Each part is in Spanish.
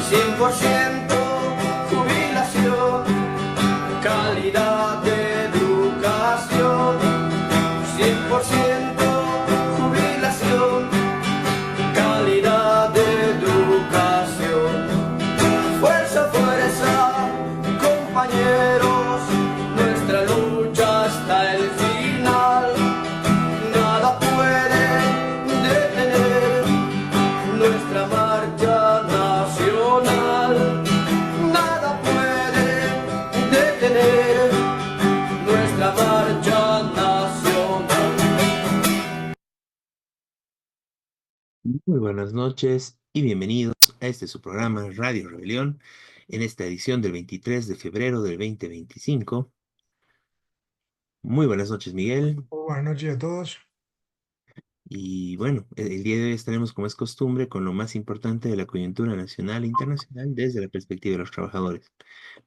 100% jubilación, calidad de educación, 100% jubilación, calidad de educación. Fuerza, fuerza, compañeros, nuestra lucha hasta el final. Nada puede detener nuestra marcha nacional. Nada puede detener nuestra marcha nacional. Muy buenas noches y bienvenidos a este su programa Radio Rebelión en esta edición del 23 de febrero del 2025. Muy buenas noches, Miguel. Buenas noches a todos. Y bueno, el día de hoy estaremos, como es costumbre, con lo más importante de la coyuntura nacional e internacional desde la perspectiva de los trabajadores.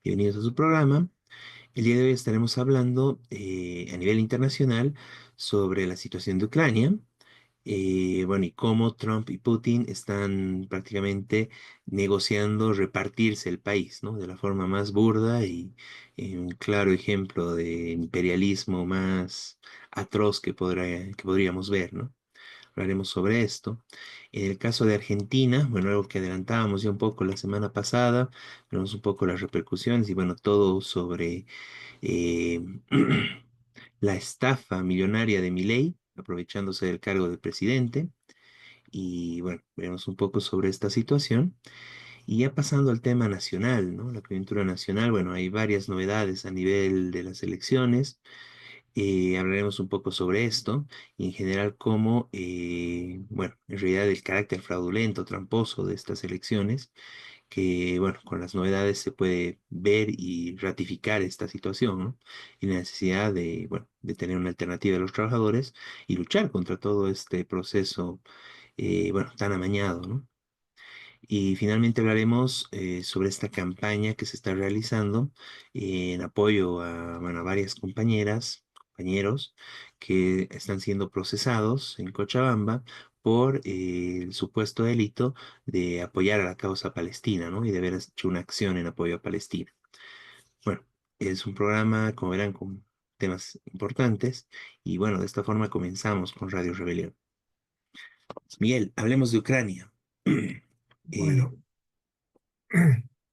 Bienvenidos a su programa. El día de hoy estaremos hablando a nivel internacional sobre la situación de Ucrania. Bueno, y cómo Trump y Putin están prácticamente negociando repartirse el país, ¿no? De la forma más burda y un claro ejemplo de imperialismo más atroz que podríamos ver, ¿no? Hablaremos sobre esto. En el caso de Argentina, bueno, algo que adelantábamos ya un poco la semana pasada, vemos un poco las repercusiones y bueno, todo sobre eh, la estafa millonaria de Milei, aprovechándose del cargo de presidente. Y bueno, veremos un poco sobre esta situación. Y ya pasando al tema nacional, ¿no? La coyuntura nacional, bueno, hay varias novedades a nivel de las elecciones. Hablaremos un poco sobre esto y en general cómo, bueno, en realidad el carácter fraudulento, tramposo de estas elecciones, que, bueno, con las novedades se puede ver y ratificar esta situación, ¿no? Y la necesidad de, bueno, de tener una alternativa a los trabajadores y luchar contra todo este proceso, bueno, tan amañado, ¿no? Y finalmente hablaremos sobre esta campaña que se está realizando en apoyo a, bueno, a varias compañeras, compañeros que están siendo procesados en Cochabamba por el supuesto delito de apoyar a la causa palestina, ¿no? Y de haber hecho una acción en apoyo a Palestina. Bueno, es un programa, como verán, con temas importantes y bueno, de esta forma comenzamos con Radio Rebelión. Miguel, hablemos de Ucrania. Eh, Bueno,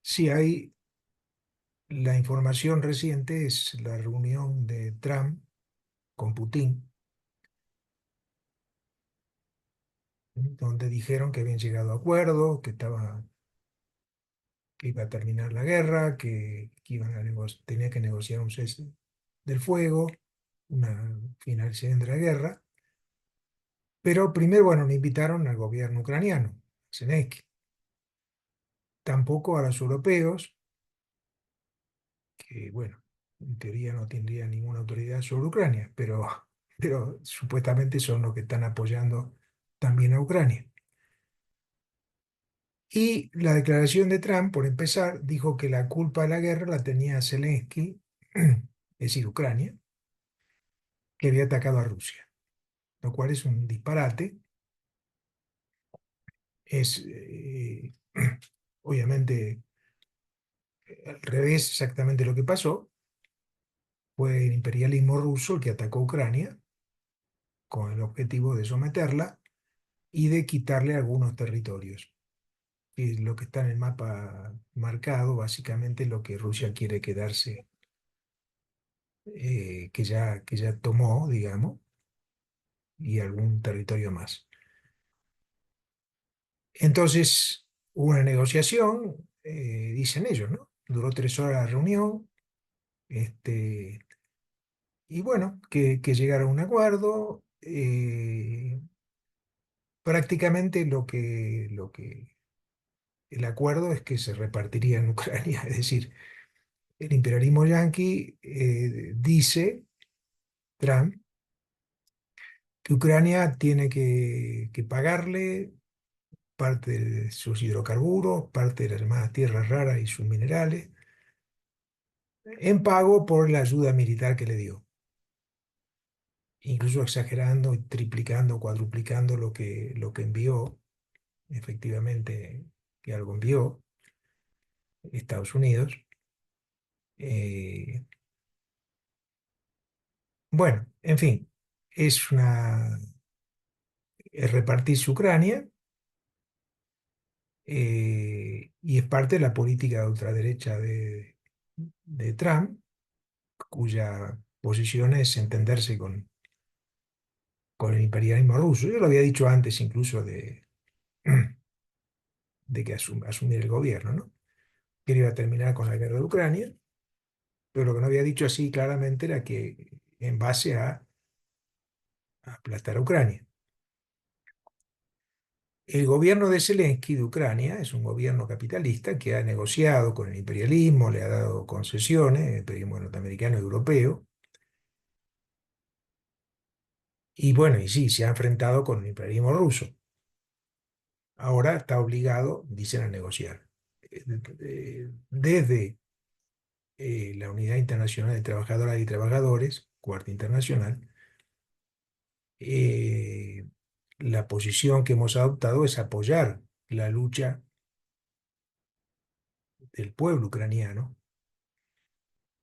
sí hay la información reciente es la reunión de Trump con Putin, donde dijeron que habían llegado a acuerdo, que iba a terminar la guerra, que iban a tenía que negociar un cese del fuego, una finalización de la guerra. Pero primero, bueno, no invitaron al gobierno ucraniano, Zelensky, tampoco a los europeos, que, bueno, en teoría no tendría ninguna autoridad sobre Ucrania, pero supuestamente son los que están apoyando también a Ucrania. Y la declaración de Trump, por empezar, dijo que la culpa de la guerra la tenía Zelensky, es decir, Ucrania, que había atacado a Rusia, lo cual es un disparate. Es, obviamente, al revés exactamente lo que pasó. Fue el imperialismo ruso el que atacó a Ucrania con el objetivo de someterla y de quitarle algunos territorios, que es lo que está en el mapa marcado, básicamente lo que Rusia quiere quedarse, que ya tomó, digamos, y algún territorio más. Entonces, hubo una negociación, dicen ellos, ¿no? Duró 3 horas la reunión, y bueno, que llegaron a un acuerdo. Prácticamente el acuerdo es que se repartiría en Ucrania, es decir, el imperialismo yanqui dice, Trump, que Ucrania tiene que pagarle parte de sus hidrocarburos, parte de las llamadas tierras raras y sus minerales, en pago por la ayuda militar que le dio, incluso exagerando, triplicando, cuadruplicando lo que envió efectivamente. que algo envió Estados Unidos. Eh, bueno, en fin, es repartirse Ucrania, y es parte de la política de ultraderecha de Trump, cuya posición es entenderse con el imperialismo ruso. Yo lo había dicho antes incluso de que asumir el gobierno, ¿no? Que él iba a terminar con la guerra de Ucrania, pero lo que no había dicho así claramente era que en base a aplastar a Ucrania. El gobierno de Zelensky de Ucrania es un gobierno capitalista que ha negociado con el imperialismo, le ha dado concesiones, el imperialismo norteamericano y europeo, y bueno, y sí, se ha enfrentado con el imperialismo ruso. Ahora está obligado, dicen, a negociar. Desde la Unidad Internacional de Trabajadoras y Trabajadores, Cuarta Internacional, eh, la posición que hemos adoptado es apoyar la lucha del pueblo ucraniano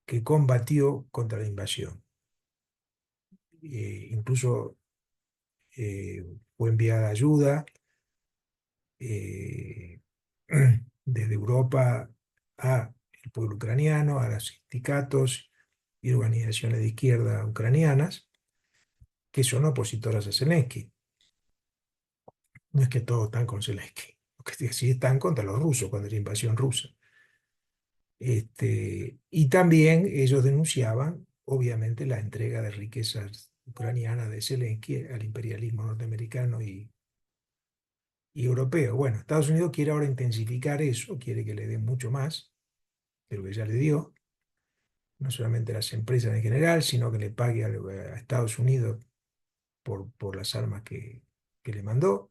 que combatió contra la invasión. Incluso fue enviada ayuda eh, desde Europa a el pueblo ucraniano, a los sindicatos y organizaciones de izquierda ucranianas que son opositoras a Zelensky. No es que todos están con Zelensky, porque sí están contra los rusos, contra la invasión rusa. Y también ellos denunciaban, obviamente, la entrega de riquezas ucranianas de Zelensky al imperialismo norteamericano y europeo. Bueno, Estados Unidos quiere ahora intensificar eso, quiere que le den mucho más de lo que ya le dio, no solamente a las empresas en general, sino que le pague a Estados Unidos por las armas que le mandó.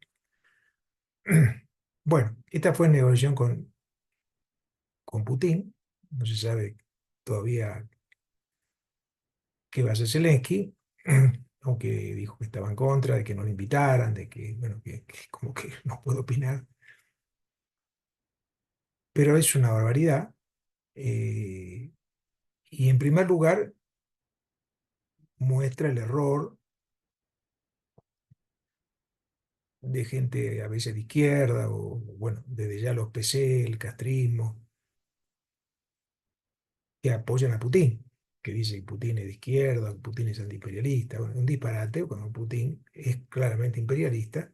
Bueno, esta fue negociación con Putin, no se sabe todavía qué va a hacer Zelensky, aunque dijo que estaba en contra, de que no lo invitaran, de que, bueno, que como que no puedo opinar, pero es una barbaridad. Y en primer lugar, muestra el error de gente a veces de izquierda, o bueno, desde ya los PC, el castrismo, que apoyan a Putin, que dice que Putin es de izquierda, que Putin es antiimperialista. Bueno, un disparate, cuando Putin es claramente imperialista.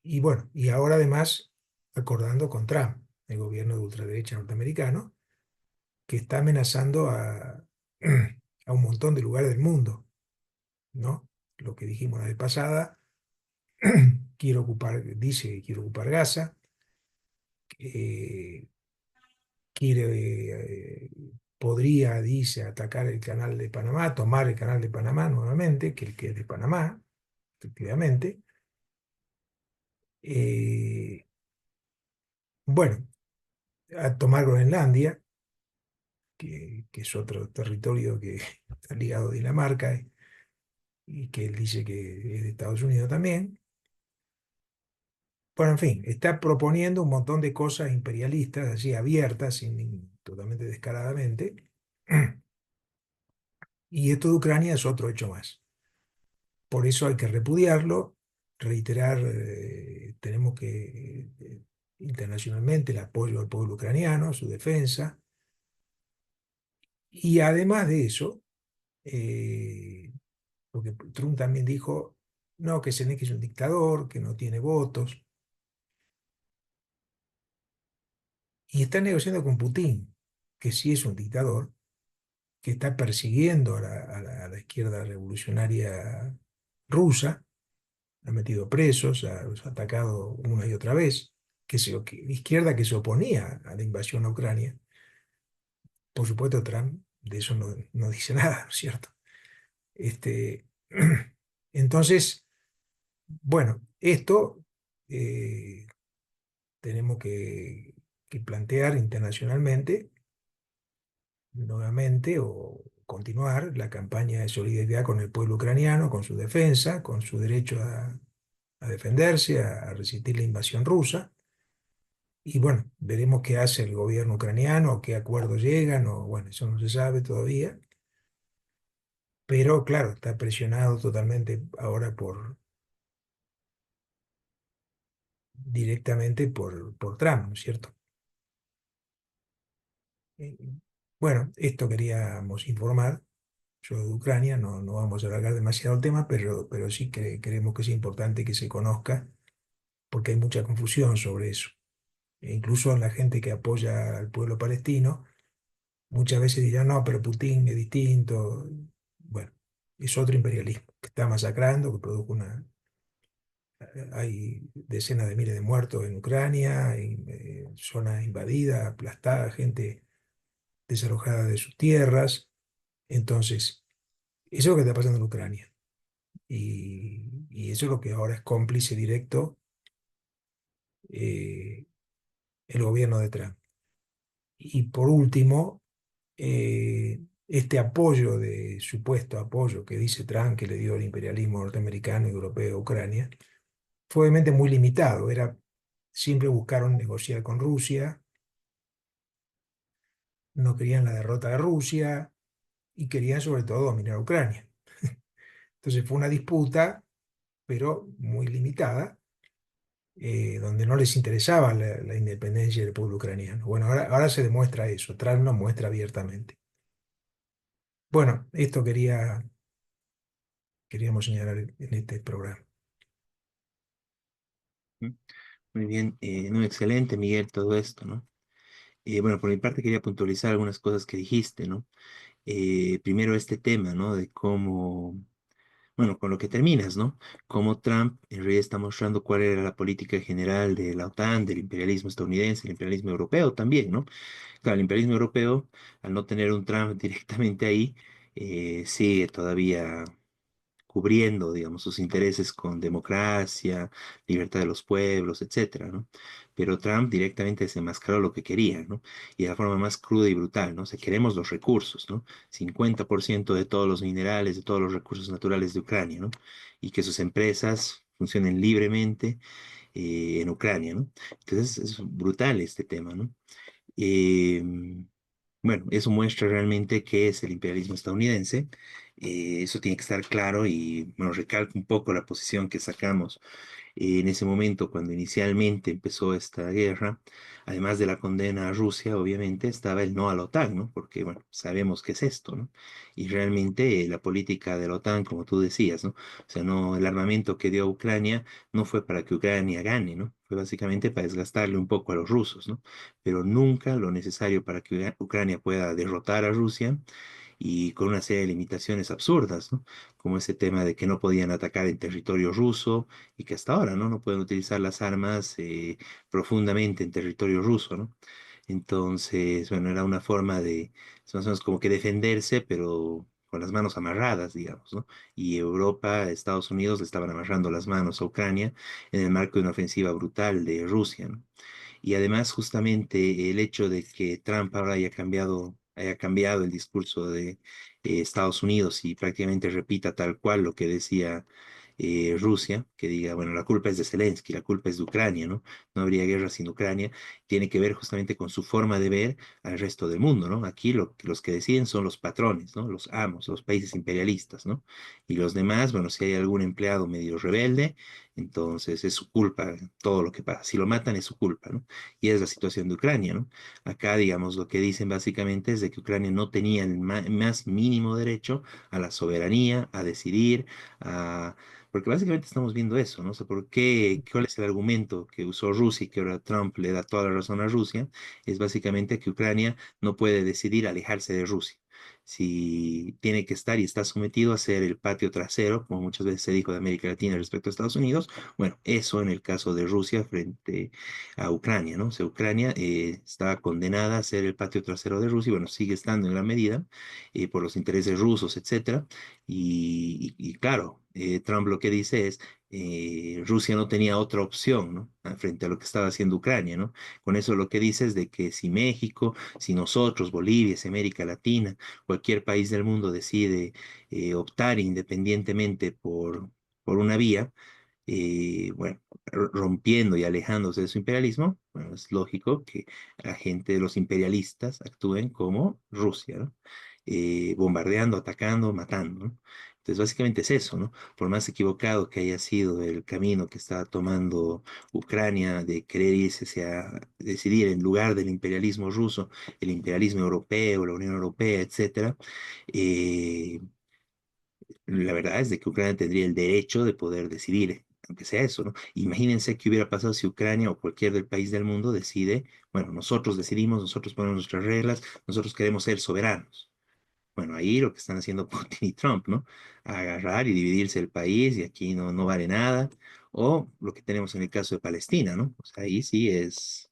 Y bueno, y ahora además acordando con Trump, el gobierno de ultraderecha norteamericano, que está amenazando a un montón de lugares del mundo, ¿no? Lo que dijimos la vez pasada, dice que quiere ocupar Gaza, eh, podría, dice, atacar el canal de Panamá, tomar el canal de Panamá nuevamente, que es de Panamá, efectivamente. Bueno, a tomar Groenlandia, que es otro territorio que está ligado a Dinamarca, y que él dice que es de Estados Unidos también. Bueno, en fin, está proponiendo un montón de cosas imperialistas, así abiertas, totalmente descaradamente. Y esto de Ucrania es otro hecho más. Por eso hay que repudiarlo, reiterar, tenemos que internacionalmente el apoyo al pueblo ucraniano, su defensa. Y además de eso, porque Trump también dijo, no, que Zelensky es un dictador, que no tiene votos. Y está negociando con Putin, que sí es un dictador, que está persiguiendo a la izquierda revolucionaria rusa, ha metido presos, los ha atacado una y otra vez, izquierda que se oponía a la invasión a Ucrania. Por supuesto, Trump de eso no dice nada, ¿no es cierto? Este, entonces, bueno, esto tenemos que plantear internacionalmente nuevamente o continuar la campaña de solidaridad con el pueblo ucraniano, con su defensa, con su derecho a defenderse, a resistir la invasión rusa. Y bueno, veremos qué hace el gobierno ucraniano, qué acuerdo llegan, o bueno, eso no se sabe todavía. Pero claro, está presionado totalmente ahora directamente por Trump, ¿no es cierto? Eh, Bueno, esto queríamos informar sobre Ucrania, no vamos a alargar demasiado el tema, pero sí que creemos que es importante que se conozca porque hay mucha confusión sobre eso. E incluso la gente que apoya al pueblo palestino muchas veces dirá, no, pero Putin es distinto. Bueno, es otro imperialismo que está masacrando, que produjo hay decenas de miles de muertos en Ucrania, hay zonas invadidas, aplastadas, gente desalojada de sus tierras. Entonces, eso es lo que está pasando en Ucrania. Y eso es lo que ahora es cómplice directo eh, el gobierno de Trump. Y por último, este apoyo supuesto apoyo que dice Trump que le dio el imperialismo norteamericano y europeo a Ucrania, fue obviamente muy limitado. Siempre buscaron negociar con Rusia, no querían la derrota de Rusia y querían sobre todo dominar Ucrania. Entonces fue una disputa, pero muy limitada, donde no les interesaba la independencia del pueblo ucraniano. Bueno, ahora se demuestra eso, Trump lo muestra abiertamente. Bueno, esto queríamos señalar en este programa. ¿Mm? Muy bien, no, excelente, Miguel, todo esto, ¿no? Bueno, por mi parte quería puntualizar algunas cosas que dijiste, ¿no? Primero este tema, ¿no? De cómo, bueno, con lo que terminas, ¿no? Cómo Trump en realidad está mostrando cuál era la política general de la OTAN, del imperialismo estadounidense, el imperialismo europeo también, ¿no? Claro, el imperialismo europeo, al no tener un Trump directamente ahí, sigue todavía cubriendo, digamos, sus intereses con democracia, libertad de los pueblos, etcétera, ¿no? Pero Trump directamente desenmascaró lo que quería, ¿no? Y de la forma más cruda y brutal, ¿no? O sea, queremos los recursos, ¿no? 50% de todos los minerales, de todos los recursos naturales de Ucrania, ¿no? Y que sus empresas funcionen libremente en Ucrania, ¿no? Entonces es brutal este tema, ¿no? Eh, bueno, eso muestra realmente qué es el imperialismo estadounidense. Eso tiene que estar claro y bueno, recalca un poco la posición que sacamos en ese momento, cuando inicialmente empezó esta guerra, además de la condena a Rusia, obviamente, estaba el no a la OTAN, ¿no? Porque, bueno, sabemos qué es esto, ¿no? Y realmente la política de la OTAN, como tú decías, ¿no? O sea, no, el armamento que dio a Ucrania no fue para que Ucrania gane, ¿no? Fue básicamente para desgastarle un poco a los rusos, ¿no? Pero nunca lo necesario para que Ucrania pueda derrotar a Rusia y con una serie de limitaciones absurdas, ¿no? Como ese tema de que no podían atacar en territorio ruso y que hasta ahora, ¿no? No pueden utilizar las armas profundamente en territorio ruso, ¿no? Entonces, bueno, era una forma de, más o menos como que defenderse, pero con las manos amarradas, digamos, ¿no? Y Europa, Estados Unidos le estaban amarrando las manos a Ucrania en el marco de una ofensiva brutal de Rusia, ¿no? Y además, justamente el hecho de que Trump ahora haya cambiado el discurso de Estados Unidos y prácticamente repita tal cual lo que decía Rusia, que diga, bueno, la culpa es de Zelensky, la culpa es de Ucrania, ¿no? No habría guerra sin Ucrania, tiene que ver justamente con su forma de ver al resto del mundo, ¿no? Aquí los que deciden son los patrones, ¿no? Los amos, los países imperialistas, ¿no? Y los demás, bueno, si hay algún empleado medio rebelde, entonces es su culpa todo lo que pasa. Si lo matan es su culpa, ¿no? Y es la situación de Ucrania, ¿no? Acá, digamos, lo que dicen básicamente es de que Ucrania no tenía el más mínimo derecho a la soberanía, a decidir, a... Porque básicamente estamos viendo eso, ¿no? O sea, ¿por qué? ¿Cuál es el argumento que usó Rusia y que ahora Trump le da toda la razón a Rusia? Es básicamente que Ucrania no puede decidir alejarse de Rusia. Si tiene que estar y está sometido a ser el patio trasero, como muchas veces se dijo de América Latina respecto a Estados Unidos, bueno, eso en el caso de Rusia frente a Ucrania, ¿no? O sea, Ucrania estaba condenada a ser el patio trasero de Rusia y bueno, sigue estando en la medida por los intereses rusos, etcétera. Y claro, Trump lo que dice es, Rusia no tenía otra opción, ¿no? Frente a lo que estaba haciendo Ucrania, ¿no? Con eso lo que dice es de que si México, si nosotros, Bolivia, si América Latina, cualquier país del mundo decide optar independientemente por una vía, bueno, rompiendo y alejándose de su imperialismo, bueno, es lógico que la gente, los imperialistas actúen como Rusia, ¿no? Bombardeando, atacando, matando, ¿no? Entonces, básicamente es eso, ¿no? Por más equivocado que haya sido el camino que está tomando Ucrania de querer irse hacia, decidir en lugar del imperialismo ruso, el imperialismo europeo, la Unión Europea, etcétera, eh, la verdad es de que Ucrania tendría el derecho de poder decidir, aunque sea eso, ¿no? Imagínense qué hubiera pasado si Ucrania o cualquier del país del mundo decide, bueno, nosotros decidimos, nosotros ponemos nuestras reglas, nosotros queremos ser soberanos. Bueno, ahí lo que están haciendo Putin y Trump, ¿no? Agarrar y dividirse el país y aquí no vale nada. O lo que tenemos en el caso de Palestina, ¿no? O sea, ahí sí es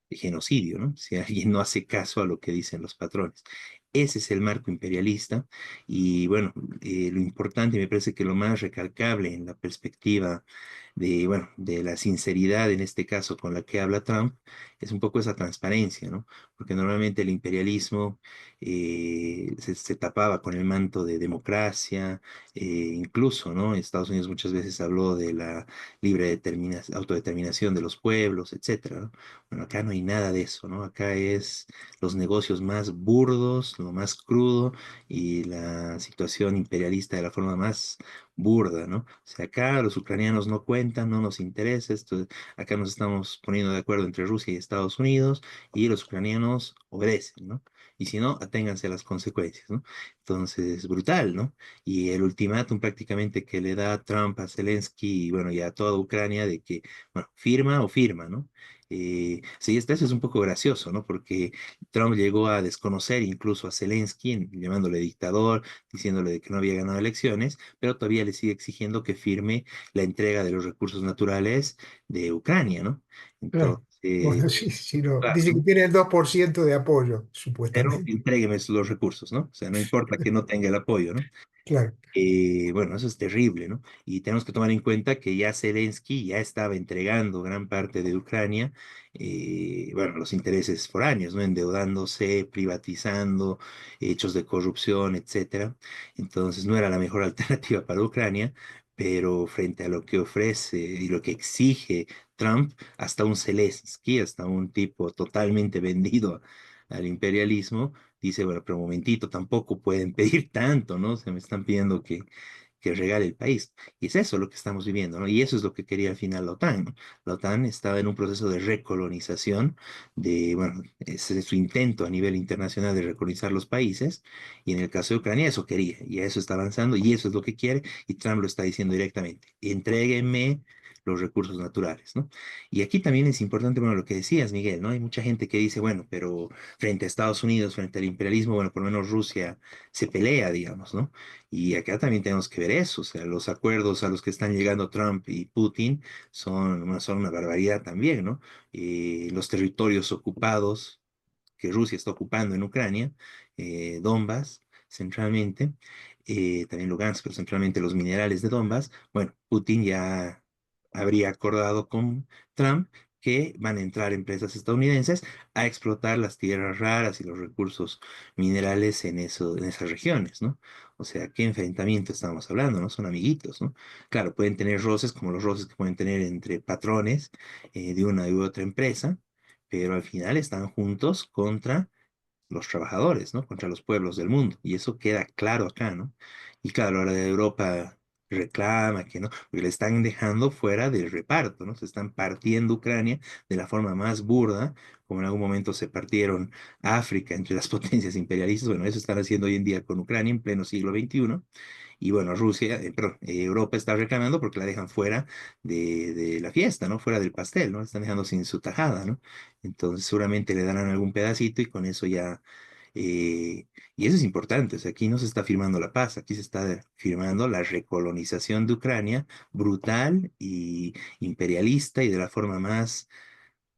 de genocidio, ¿no? Si alguien no hace caso a lo que dicen los patrones. Ese es el marco imperialista y bueno, lo importante me parece que lo más recalcable en la perspectiva de, bueno, de la sinceridad en este caso con la que habla Trump es un poco esa transparencia, ¿no? Porque normalmente el imperialismo se tapaba con el manto de democracia, incluso, ¿no? Estados Unidos muchas veces habló de la autodeterminación de los pueblos, etcétera, ¿no? Bueno, acá no hay nada de eso, ¿no? Acá es los negocios más burdos, lo más crudo y la situación imperialista de la forma más burda, ¿no? O sea, acá los ucranianos no cuentan, no nos interesa, esto, acá nos estamos poniendo de acuerdo entre Rusia y Estados Unidos y los ucranianos obedecen, ¿no? Y si no, aténganse a las consecuencias, ¿no? Entonces, brutal, ¿no? Y el ultimátum prácticamente que le da Trump a Zelensky y bueno, y a toda Ucrania de que, bueno, firma o firma, ¿no? Sí, eso es un poco gracioso, ¿no? Porque Trump llegó a desconocer incluso a Zelensky, llamándole dictador, diciéndole de que no había ganado elecciones, pero todavía le sigue exigiendo que firme la entrega de los recursos naturales de Ucrania, ¿no? Claro. Entonces, Bueno, sí, sí, no. claro, Dice que ¿no? tiene el 2% de apoyo, Pero supuestamente. entrégueme los recursos, ¿no? O sea, no importa que no tenga el apoyo, ¿no? Claro, Bueno, eso es terrible, ¿no? Y tenemos que tomar en cuenta que ya Zelensky ya estaba entregando gran parte de Ucrania, bueno, los intereses foráneos, ¿no? Endeudándose, privatizando, hechos de corrupción, etcétera. Entonces no era la mejor alternativa para Ucrania, pero frente a lo que ofrece y lo que exige Trump, hasta un Zelensky, hasta un tipo totalmente vendido al imperialismo dice, bueno, pero un momentito, tampoco pueden pedir tanto, ¿no? Se me están pidiendo que regale el país. Y es eso lo que estamos viviendo, ¿no? Y eso es lo que quería al final la OTAN, ¿no? La OTAN estaba en un proceso de recolonización, de, bueno, ese es su intento a nivel internacional de recolonizar los países, y en el caso de Ucrania eso quería, y a eso está avanzando, y eso es lo que quiere, y Trump lo está diciendo directamente, entréguenme los recursos naturales, ¿no? Y aquí también es importante, bueno, lo que decías, Miguel, ¿no? Hay mucha gente que dice, bueno, pero frente a Estados Unidos, frente al imperialismo, bueno, por lo menos Rusia se pelea, digamos, ¿no? Y acá también tenemos que ver eso, o sea, los acuerdos a los que están llegando Trump y Putin son una barbaridad también, ¿no? Los territorios ocupados que Rusia está ocupando en Ucrania, Donbass, centralmente, también Lugansk, pero centralmente los minerales de Donbass, bueno, Putin ya habría acordado con Trump que van a entrar empresas estadounidenses a explotar las tierras raras y los recursos minerales en eso, en esas regiones, ¿no? O sea, ¿qué enfrentamiento estamos hablando, no? Son amiguitos, ¿no? Claro, pueden tener roces como los roces que pueden tener entre patrones de una u otra empresa, pero al final están juntos contra los trabajadores, ¿no? Contra los pueblos del mundo. Y eso queda claro acá, ¿no? Y claro, ahora de Europa reclama que no, porque le están dejando fuera del reparto, ¿no? Se están partiendo Ucrania de la forma más burda, como en algún momento se partieron África entre las potencias imperialistas. Bueno, eso están haciendo hoy en día con Ucrania en pleno siglo XXI. Y bueno, Rusia, perdón, Europa está reclamando porque la dejan fuera de la fiesta, ¿no? Fuera del pastel, ¿no? La están dejando sin su tajada, ¿no? Entonces seguramente le darán algún pedacito y con eso ya... y eso es importante, o sea, aquí no se está firmando la paz, aquí se está firmando la recolonización de Ucrania, brutal y imperialista y de la forma más,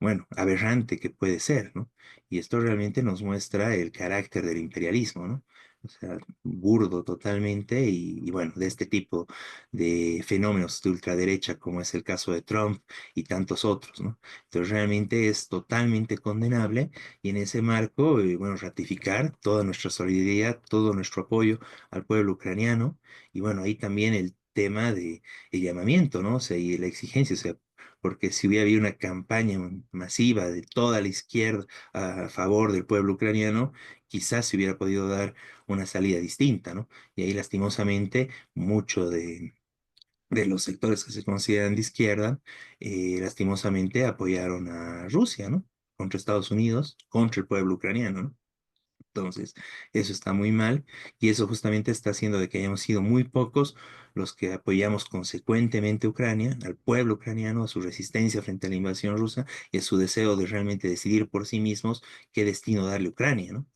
bueno, aberrante que puede ser, ¿no? Y esto realmente nos muestra el carácter del imperialismo, ¿no? O sea, burdo totalmente y bueno, de este tipo de fenómenos de ultraderecha, como es el caso de Trump y tantos otros, ¿no? Entonces realmente es totalmente condenable y en ese marco, bueno, ratificar toda nuestra solidaridad, todo nuestro apoyo al pueblo ucraniano y bueno, ahí también el tema de el llamamiento, ¿no? O sea, y la exigencia, o sea, porque si hubiera habido una campaña masiva de toda la izquierda a favor del pueblo ucraniano, quizás se hubiera podido dar una salida distinta, ¿no? Y ahí lastimosamente mucho de los sectores que se consideran de izquierda, lastimosamente apoyaron a Rusia, ¿no? Contra Estados Unidos, contra el pueblo ucraniano, ¿no? Entonces, eso está muy mal y eso justamente está haciendo de que hayamos sido muy pocos los que apoyamos consecuentemente a Ucrania, al pueblo ucraniano, a su resistencia frente a la invasión rusa y a su deseo de realmente decidir por sí mismos qué destino darle a Ucrania, ¿no?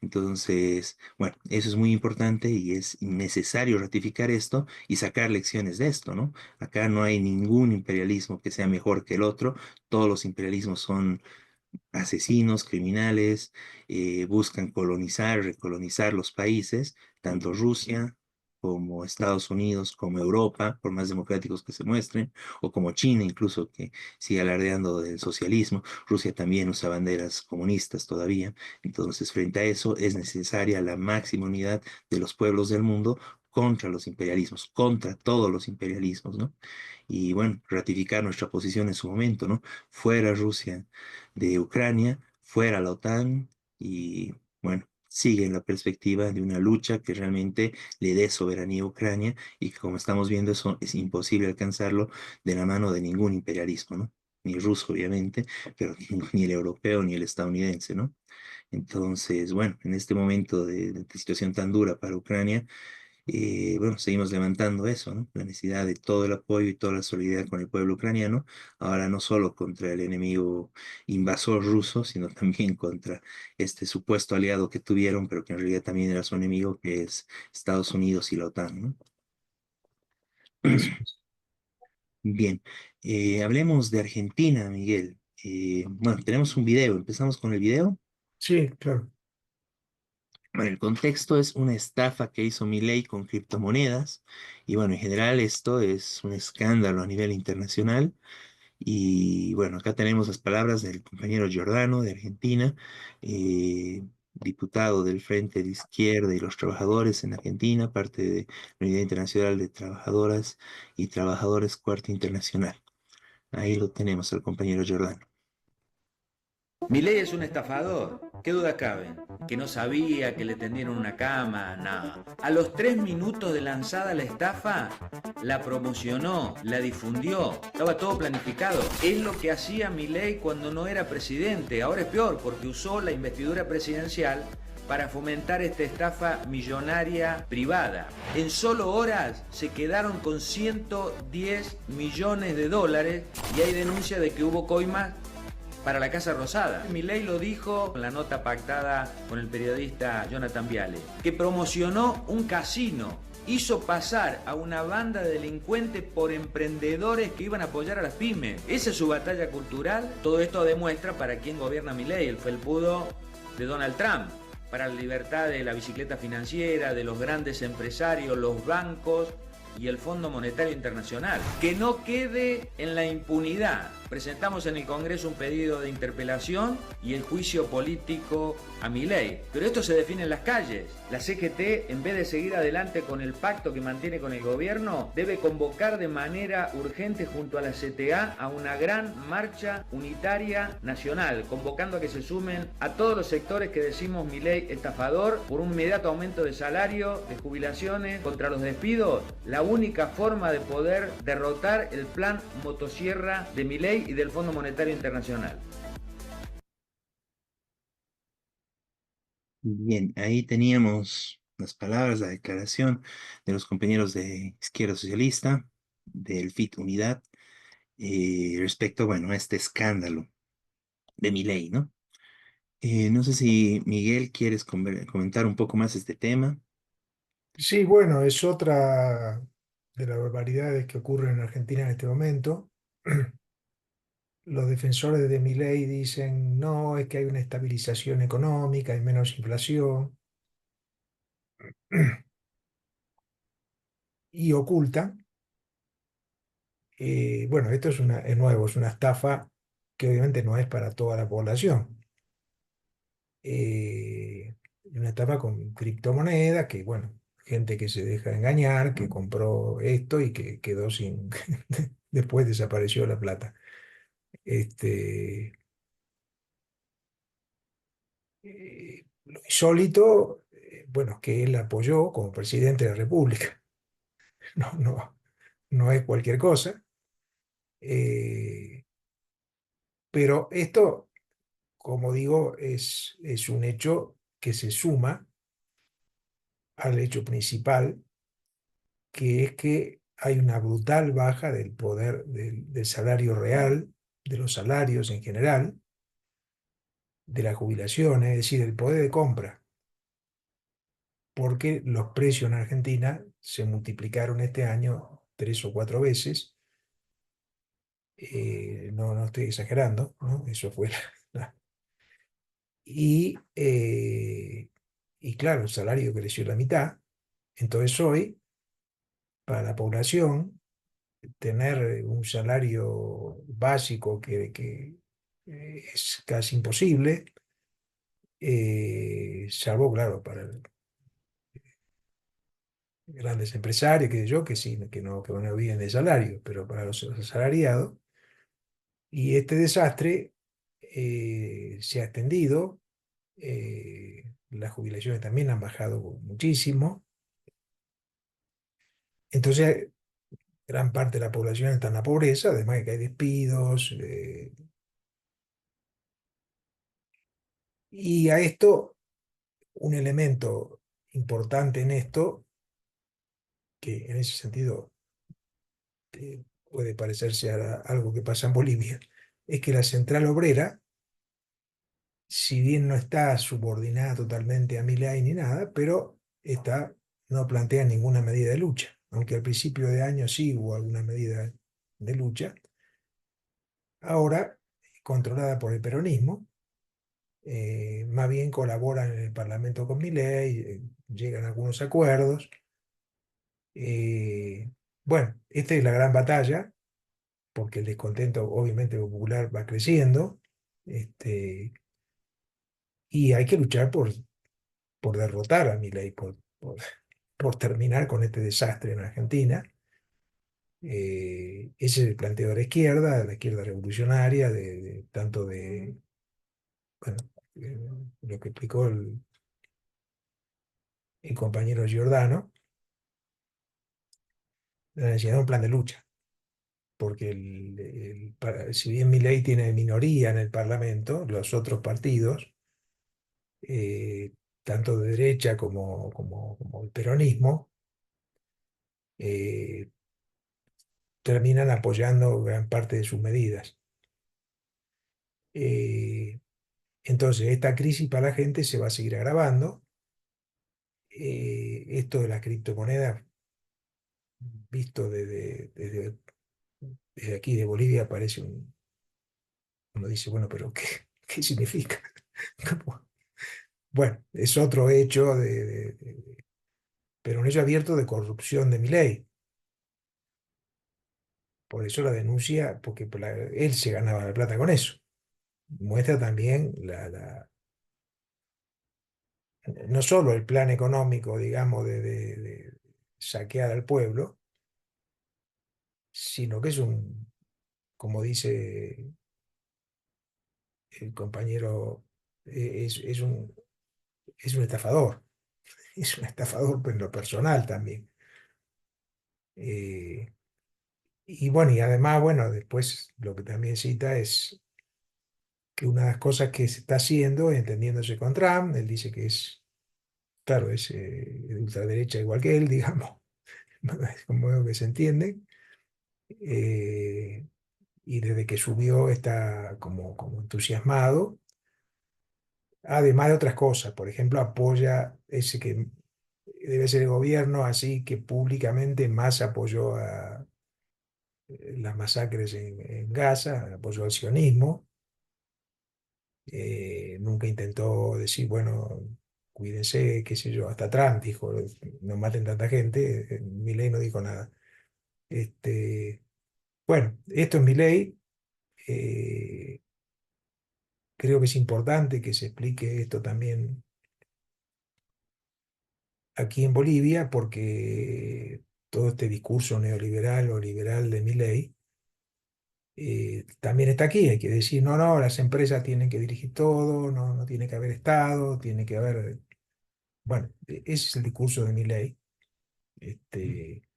Entonces, bueno, eso es muy importante y es necesario ratificar esto y sacar lecciones de esto, ¿no? Acá no hay ningún imperialismo que sea mejor que el otro, todos los imperialismos son asesinos, criminales, buscan colonizar, recolonizar los países, tanto Rusia como Estados Unidos, como Europa, por más democráticos que se muestren, o como China incluso, que sigue alardeando del socialismo. Rusia también usa banderas comunistas todavía. Entonces, frente a eso, es necesaria la máxima unidad de los pueblos del mundo contra los imperialismos, contra todos los imperialismos, ¿no? Y bueno, ratificar nuestra posición en su momento, ¿no? Fuera Rusia de Ucrania, fuera la OTAN y bueno, sigue en la perspectiva de una lucha que realmente le dé soberanía a Ucrania y que como estamos viendo eso es imposible alcanzarlo de la mano de ningún imperialismo, ¿no? Ni ruso, obviamente, pero ni el europeo ni el estadounidense, ¿no? Entonces, bueno, en este momento de situación tan dura para Ucrania, bueno, seguimos levantando eso, ¿no? La necesidad de todo el apoyo y toda la solidaridad con el pueblo ucraniano, ahora no solo contra el enemigo invasor ruso, sino también contra este supuesto aliado que tuvieron, pero que en realidad también era su enemigo, que es Estados Unidos y la OTAN, ¿no? Así es. Bien, hablemos de Argentina, Miguel. Bueno, tenemos un video, empezamos con el video. Sí, claro. Bueno, el contexto es una estafa que hizo Milei con criptomonedas y bueno, en general esto es un escándalo a nivel internacional y bueno, acá tenemos las palabras del compañero Giordano de Argentina, diputado del Frente de Izquierda y los Trabajadores en Argentina, parte de la Unidad Internacional de Trabajadoras y Trabajadores Cuarta Internacional. Ahí lo tenemos, el compañero Giordano. Milei es un estafador, ¿qué duda cabe? Que no sabía, que le tendieron una cama, nada. A los 3 minutos de lanzada la estafa, la promocionó, la difundió, estaba todo planificado. Es lo que hacía Milei cuando no era presidente, ahora es peor porque usó la investidura presidencial para fomentar esta estafa millonaria privada. En solo horas se quedaron con 110 millones de dólares y hay denuncia de que hubo coimas para la Casa Rosada. Milei lo dijo en la nota pactada con el periodista Jonathan Viale, que promocionó un casino, hizo pasar a una banda de delincuentes por emprendedores que iban a apoyar a las pymes. Esa es su batalla cultural. Todo esto demuestra para quién gobierna Milei, el felpudo de Donald Trump, para la libertad de la bicicleta financiera, de los grandes empresarios, los bancos y el Fondo Monetario Internacional. Que no quede en la impunidad. Presentamos en el Congreso un pedido de interpelación y el juicio político a Milei. Pero esto se define en las calles. La CGT, en vez de seguir adelante con el pacto que mantiene con el gobierno, debe convocar de manera urgente junto a la CTA a una gran marcha unitaria nacional, convocando a que se sumen a todos los sectores que decimos Milei estafador por un inmediato aumento de salario, de jubilaciones, contra los despidos. La única forma de poder derrotar el plan motosierra de Milei y del Fondo Monetario Internacional. Bien, ahí teníamos las palabras, la declaración de los compañeros de Izquierda Socialista, del FIT Unidad, respecto, bueno, a este escándalo de Milei, ¿no? No sé si Miguel quieres comentar un poco más este tema. Sí, bueno, es otra de las barbaridades que ocurren en Argentina en este momento. Los defensores de Milei dicen, no, es que hay una estabilización económica, hay menos inflación, y ocultan. Bueno, esto es nuevo, es una estafa que obviamente no es para toda la población. Una estafa con criptomonedas que, bueno, gente que se deja engañar, que compró esto y que quedó sin, después desapareció la plata. Este, lo insólito, bueno, es que él apoyó como presidente de la República. No, no, no es cualquier cosa. Eh, pero esto, como digo, es un hecho que se suma al hecho principal, que es que hay una brutal baja del poder del salario real, de los salarios en general, de la jubilación, es decir, el poder de compra, porque los precios en Argentina se multiplicaron este año 3 o 4 veces. No, no estoy exagerando, ¿no? Eso fue la- y, y claro, el salario creció la mitad. Entonces hoy, para la población, tener un salario básico que es casi imposible, salvo, claro, para grandes empresarios, que yo, que sí, que no viven de salario, pero para los asalariados. Y este desastre se ha extendido, las jubilaciones también han bajado muchísimo. Entonces, gran parte de la población está en la pobreza, además de que hay despidos. Y a esto, un elemento importante en esto, que en ese sentido puede parecerse a algo que pasa en Bolivia, es que la central obrera, si bien no está subordinada totalmente a Milei ni nada, pero no plantea ninguna medida de lucha, aunque al principio de año sí hubo alguna medida de lucha. Ahora, controlada por el peronismo, más bien colaboran en el Parlamento con Milei, llegan a algunos acuerdos. Eh, bueno, esta es la gran batalla, porque el descontento obviamente popular va creciendo, este, y hay que luchar por derrotar a Milei, por terminar con este desastre en Argentina. Ese es el planteo de la izquierda revolucionaria, tanto de, bueno, lo que explicó el compañero Giordano, la necesidad de un plan de lucha, porque si bien Milei tiene minoría en el Parlamento, los otros partidos, eh, tanto de derecha como el peronismo, eh, terminan apoyando gran parte de sus medidas. Eh, entonces, esta crisis para la gente se va a seguir agravando. Esto de las criptomonedas, visto desde aquí de Bolivia, parece uno dice, bueno, pero ¿qué significa? Como, bueno, es otro hecho, pero un hecho abierto de corrupción de Milei. Por eso la denuncia, porque él se ganaba la plata con eso. Muestra también no solo el plan económico, digamos, de saquear al pueblo, sino que como dice el compañero, es un estafador. Es un estafador pero en lo personal también. Eh, y bueno, y además, bueno, después lo que también cita es que una de las cosas que se está haciendo, entendiéndose con Trump, él dice que claro, es de ultraderecha igual que él, digamos, es como que se entiende. eh, y desde que subió está como entusiasmado, además de otras cosas. Por ejemplo, apoya ese que debe ser el gobierno, así que públicamente más apoyó a las masacres en Gaza, apoyó al sionismo. Nunca intentó decir, bueno, cuídense, qué sé yo, hasta Trump dijo, no maten tanta gente. Milei no dijo nada. Este, bueno, esto es Milei. eh, Creo que es importante que se explique esto también aquí en Bolivia porque todo este discurso neoliberal o liberal de Milei también está aquí. Hay que decir, no, no, las empresas tienen que dirigir todo, no, no tiene que haber Estado, tiene que haber... Bueno, ese es el discurso de Milei, este,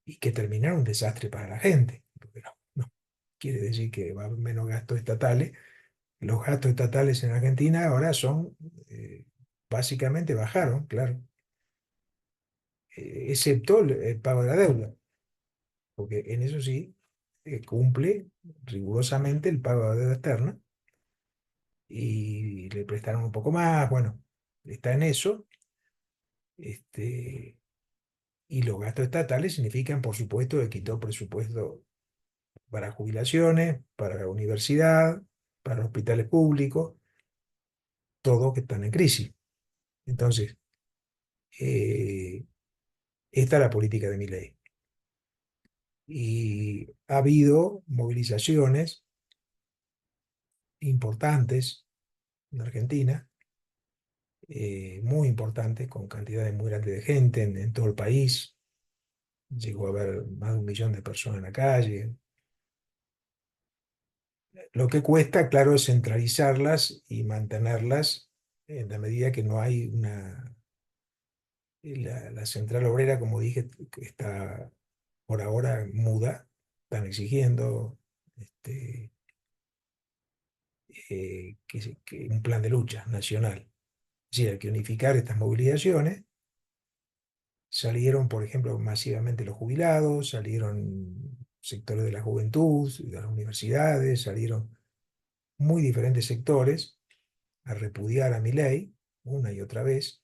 y que terminará un desastre para la gente. Porque no, no quiere decir que va a haber menos gastos estatales. Los gastos estatales en Argentina ahora son, básicamente bajaron, claro, excepto el pago de la deuda, porque en eso sí cumple rigurosamente el pago de la deuda externa y le prestaron un poco más, bueno, está en eso, este, y los gastos estatales significan, por supuesto, que quitó presupuesto para jubilaciones, para la universidad, para los hospitales públicos, todos que están en crisis. Entonces, eh, esta es la política de Milei. Y ha habido movilizaciones importantes en Argentina, muy importantes, con cantidades muy grandes de gente en todo el país. Llegó a haber más de 1 millón de personas en la calle. Lo que cuesta, claro, es centralizarlas y mantenerlas en la medida que no hay una... La central obrera, como dije, está por ahora muda. Están exigiendo que un plan de lucha nacional. Es decir, hay que unificar estas movilizaciones. Salieron, por ejemplo, masivamente los jubilados, salieron sectores de la juventud, de las universidades, salieron muy diferentes sectores a repudiar a Milei una y otra vez.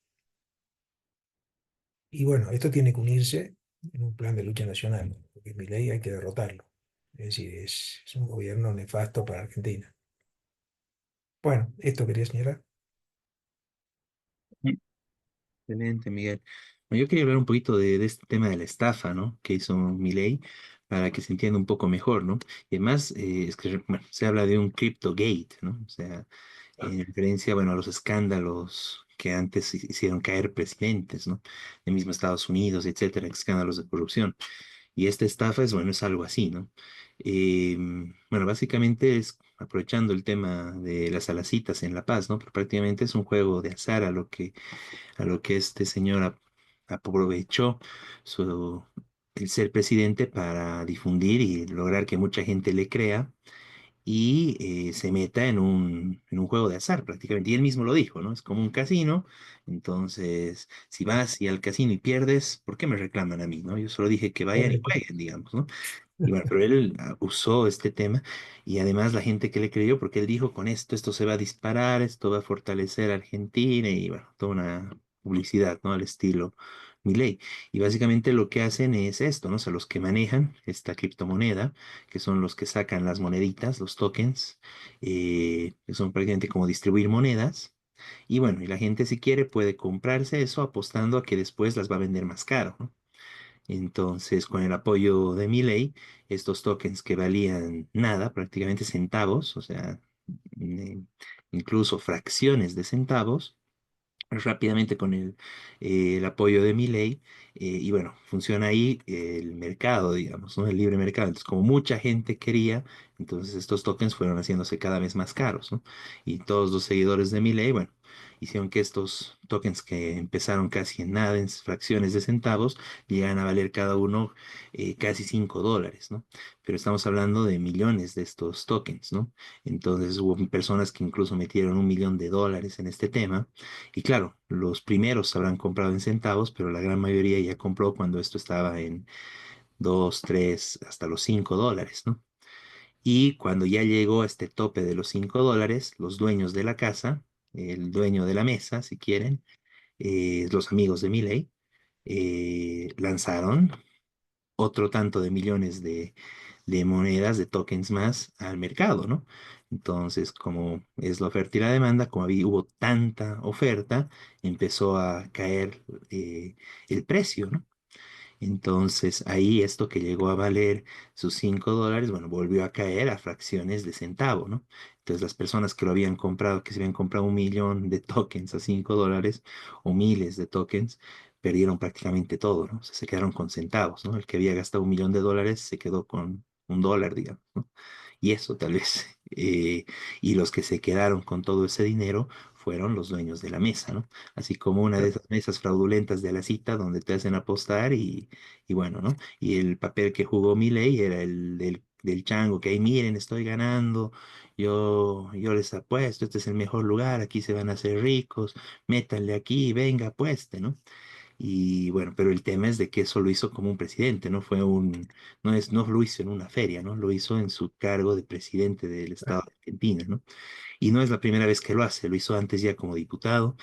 Y bueno, esto tiene que unirse en un plan de lucha nacional, porque Milei hay que derrotarlo. Es decir, es un gobierno nefasto para Argentina. Bueno, esto quería señalar. Excelente, Miguel. Bueno, yo quería hablar un poquito de este tema de la estafa, ¿no? Que hizo Milei para que se entienda un poco mejor, ¿no? Y además, es que bueno, se habla de un CryptoGate, ¿no? O sea, en referencia, bueno, a los escándalos que antes hicieron caer presidentes, ¿no? De mismo Estados Unidos, etcétera, escándalos de corrupción. Y esta estafa es, bueno, es algo así, ¿no? Bueno, básicamente es aprovechando el tema de las alacitas en La Paz, ¿no? Pero prácticamente es un juego de azar a lo que este señor aprovechó su, el ser presidente para difundir y lograr que mucha gente le crea y se meta en un juego de azar prácticamente. Y él mismo lo dijo, ¿no? Es como un casino. Entonces, si vas y al casino y pierdes, ¿por qué me reclaman a mí, no? Yo solo dije que vayan y Correcto. jueguen, digamos, ¿no? Y bueno, pero él usó este tema y además la gente que le creyó, porque él dijo, con esto se va a disparar, esto va a fortalecer a Argentina y bueno, toda una publicidad, ¿no? Al estilo Milei. Y básicamente lo que hacen es esto, ¿no? O sea, los que manejan esta criptomoneda, que son los que sacan las moneditas, los tokens, que son prácticamente como distribuir monedas. Y bueno, y la gente si quiere puede comprarse eso apostando a que después las va a vender más caro, ¿no? Entonces, con el apoyo de Milei, estos tokens que valían nada, prácticamente centavos, o sea, eh, incluso fracciones de centavos, rápidamente con el apoyo de Milei, y bueno, funciona ahí el mercado, digamos, ¿no? El libre mercado. Entonces, como mucha gente quería, entonces estos tokens fueron haciéndose cada vez más caros, ¿no? Y todos los seguidores de Milei, bueno, hicieron que estos tokens que empezaron casi en nada, en fracciones de centavos, llegan a valer cada uno casi $5, ¿no? Pero estamos hablando de millones de estos tokens, ¿no? Entonces hubo personas que incluso metieron $1 millón en este tema y claro, los primeros habrán comprado en centavos, pero la gran mayoría ya compró cuando esto estaba en 2, 3, hasta los $5, ¿no? Y cuando ya llegó a este tope de los $5, los dueños de la casa, el dueño de la mesa, si quieren, los amigos de Milley, lanzaron otro tanto de millones de monedas, de tokens más al mercado, ¿no? Entonces, como es la oferta y la demanda, como hubo tanta oferta, empezó a caer el precio, ¿no? Entonces ahí esto que llegó a valer sus $5, bueno, volvió a caer a fracciones de centavo, ¿no? Entonces las personas que lo habían comprado, que se habían comprado 1 millón de tokens a $5 o miles de tokens, perdieron prácticamente todo, ¿no? O sea, se quedaron con centavos, ¿no? El que había gastado $1 millón se quedó con $1, digamos, ¿no? Y eso tal vez. Y los que se quedaron con todo ese dinero fueron los dueños de la mesa, ¿no? Así como una de esas mesas fraudulentas de la cita donde te hacen apostar y bueno, ¿no? Y el papel que jugó Milei era el del chango, que ahí miren, estoy ganando, yo les apuesto, este es el mejor lugar, aquí se van a hacer ricos, métanle aquí, venga, apueste, ¿no? Y bueno, pero el tema es de que eso lo hizo como un presidente, no lo hizo en una feria, ¿no? Lo hizo en su cargo de presidente del Estado de Argentina, ¿no? Y no es la primera vez que lo hace, lo hizo antes ya como diputado.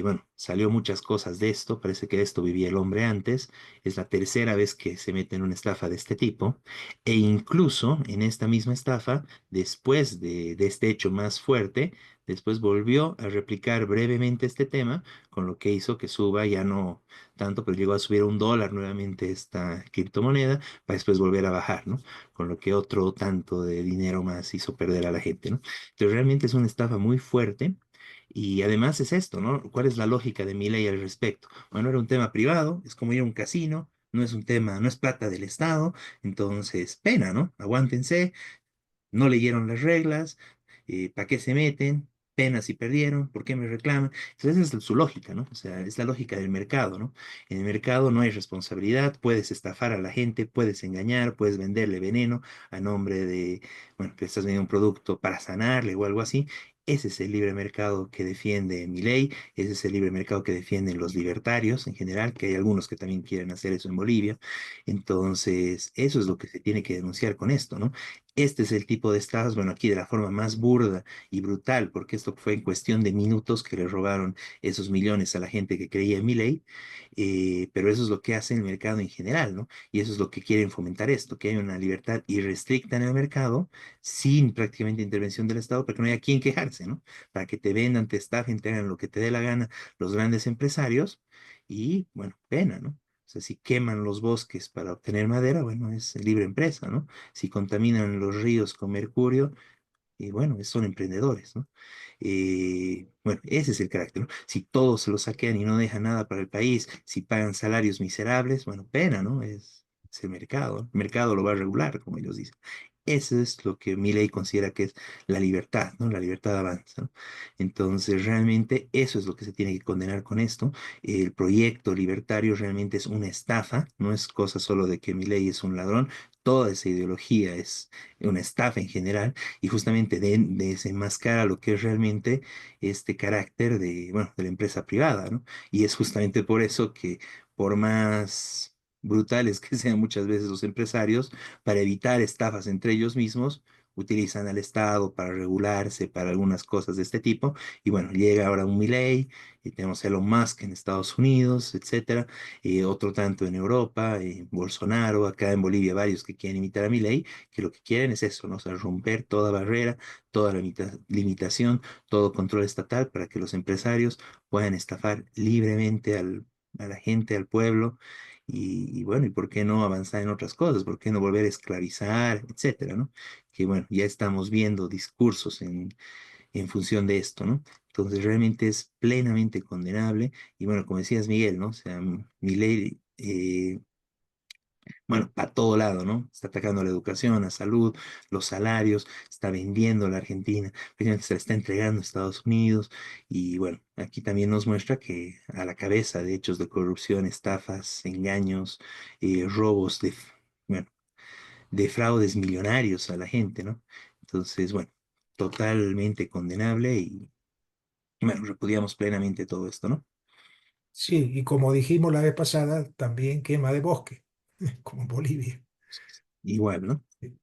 Bueno, salió muchas cosas de esto, parece que de esto vivía el hombre antes. Es la tercera vez que se mete en una estafa de este tipo. E incluso en esta misma estafa, después de este hecho más fuerte, después volvió a replicar brevemente este tema, con lo que hizo que suba ya no tanto, pero llegó a subir $1 nuevamente esta criptomoneda, para después volver a bajar, ¿no? Con lo que otro tanto de dinero más hizo perder a la gente, ¿no? Entonces realmente es una estafa muy fuerte y además es esto, ¿no? ¿Cuál es la lógica de mi ley al respecto? Bueno, era un tema privado, es como ir a un casino, no es un tema, no es plata del Estado, entonces pena, ¿no? Aguántense, no leyeron las reglas, ¿para qué se meten? Pena si perdieron, ¿por qué me reclaman? Entonces esa es su lógica, ¿no? O sea, es la lógica del mercado, ¿no? En el mercado no hay responsabilidad, puedes estafar a la gente, puedes engañar, puedes venderle veneno a nombre de, bueno, que estás vendiendo un producto para sanarle o algo así. Ese es el libre mercado que defiende mi ley, ese es el libre mercado que defienden los libertarios en general, que hay algunos que también quieren hacer eso en Bolivia. Entonces, eso es lo que se tiene que denunciar con esto, ¿no? Este es el tipo de estafas, bueno, aquí de la forma más burda y brutal, porque esto fue en cuestión de minutos que le robaron esos millones a la gente que creía en mi ley, pero eso es lo que hace el mercado en general, ¿no? Y eso es lo que quieren fomentar esto, que haya una libertad irrestricta en el mercado, sin prácticamente intervención del Estado, para que no haya quien quejarse, ¿no? Para que te vendan, te estafen, te hagan lo que te dé la gana los grandes empresarios y, bueno, pena, ¿no? O sea, si queman los bosques para obtener madera, bueno, es libre empresa, ¿no? Si contaminan los ríos con mercurio, y bueno, son emprendedores, ¿no? Bueno, ese es el carácter, ¿no? Si todos se lo saquean y no dejan nada para el país, si pagan salarios miserables, bueno, pena, ¿no? Es el mercado, ¿no? El mercado lo va a regular, como ellos dicen. Eso es lo que mi ley considera que es la libertad, ¿no? La libertad avanza, ¿no? Entonces, realmente eso es lo que se tiene que condenar con esto. El proyecto libertario realmente es una estafa, no es cosa solo de que mi ley es un ladrón, toda esa ideología es una estafa en general y justamente desenmascara lo que es realmente este carácter de, bueno, de la empresa privada, ¿no? Y es justamente por eso que por más brutales que sean muchas veces los empresarios, para evitar estafas entre ellos mismos, utilizan al Estado para regularse para algunas cosas de este tipo. Y bueno, llega ahora un Milei, y tenemos a Elon Musk en Estados Unidos, etcétera, otro tanto en Europa, Bolsonaro, acá en Bolivia varios que quieren imitar a Milei, que lo que quieren es eso, ¿no? O sea, romper toda barrera, toda limitación, todo control estatal para que los empresarios puedan estafar libremente a la gente, al pueblo, y bueno, ¿y por qué no avanzar en otras cosas? ¿Por qué no volver a esclavizar, etcétera, ¿no? Que bueno, ya estamos viendo discursos en función de esto, ¿no? Entonces realmente es plenamente condenable, y bueno, como decías Miguel, ¿no? O sea, mi ley, bueno, para todo lado, ¿no? Está atacando a la educación, a salud, los salarios, está vendiendo la Argentina, precisamente se la está entregando a Estados Unidos. Y bueno, aquí también nos muestra que a la cabeza de hechos de corrupción, estafas, engaños, robos bueno, de fraudes millonarios a la gente, ¿no? Entonces, bueno, totalmente condenable y bueno, repudiamos plenamente todo esto, ¿no? Sí, y como dijimos la vez pasada, también quema de bosque, como en Bolivia. Igual, ¿no? Sí,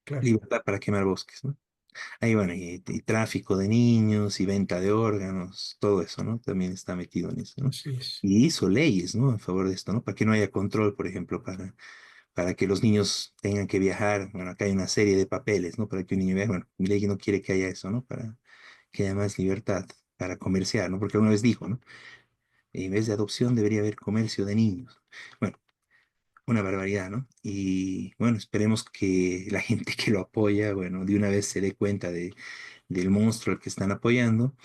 claro, Libertad para quemar bosques, ¿no? Ahí, bueno, y tráfico de niños y venta de órganos, todo eso, ¿no? También está metido en eso, ¿no? así es. Y hizo leyes, ¿no? A favor de esto, ¿no? Para que no haya control, por ejemplo, para que los niños tengan que viajar. Bueno, acá hay una serie de papeles, ¿no? Para que un niño viaje. Bueno, mi ley no quiere que haya eso, ¿no? Para que haya más libertad para comerciar, ¿no? Porque una vez dijo, ¿no? En vez de adopción debería haber comercio de niños. Bueno, una barbaridad, ¿no? Y bueno, esperemos que la gente que lo apoya, bueno, de una vez se dé cuenta del monstruo al que están apoyando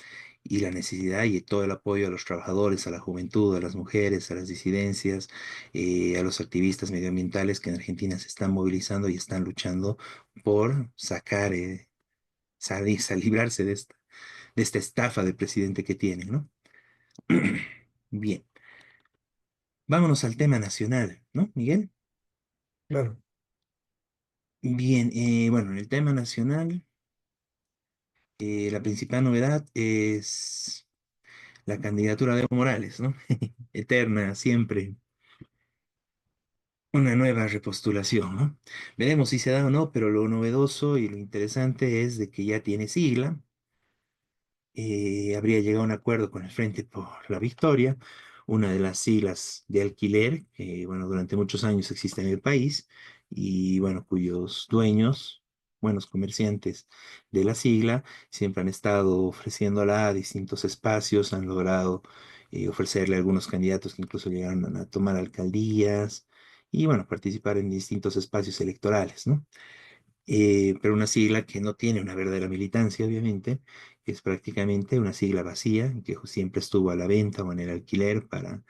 y la necesidad y todo el apoyo a los trabajadores, a la juventud, a las mujeres, a las disidencias, a los activistas medioambientales que en Argentina se están movilizando y están luchando por sacar, librarse de esta estafa de presidente que tienen, ¿no? Bien, vámonos al tema nacional, ¿no, Miguel? Claro, Bien, bueno, en el tema nacional, la principal novedad es la candidatura de Evo Morales, ¿no? Eterna, siempre una nueva repostulación, ¿no? Veremos si se da o no, pero lo novedoso y lo interesante es de que ya tiene sigla. Habría llegado a un acuerdo con el Frente por la Victoria, una de las siglas de alquiler que, bueno, durante muchos años existe en el país y, bueno, cuyos dueños, buenos comerciantes de la sigla, siempre han estado ofreciéndola a distintos espacios, han logrado ofrecerle a algunos candidatos que incluso llegaron a tomar alcaldías y, bueno, participar en distintos espacios electorales, ¿no? Pero una sigla que no tiene una verdadera militancia, obviamente, que es prácticamente una sigla vacía, y que siempre estuvo a la venta o en el alquiler para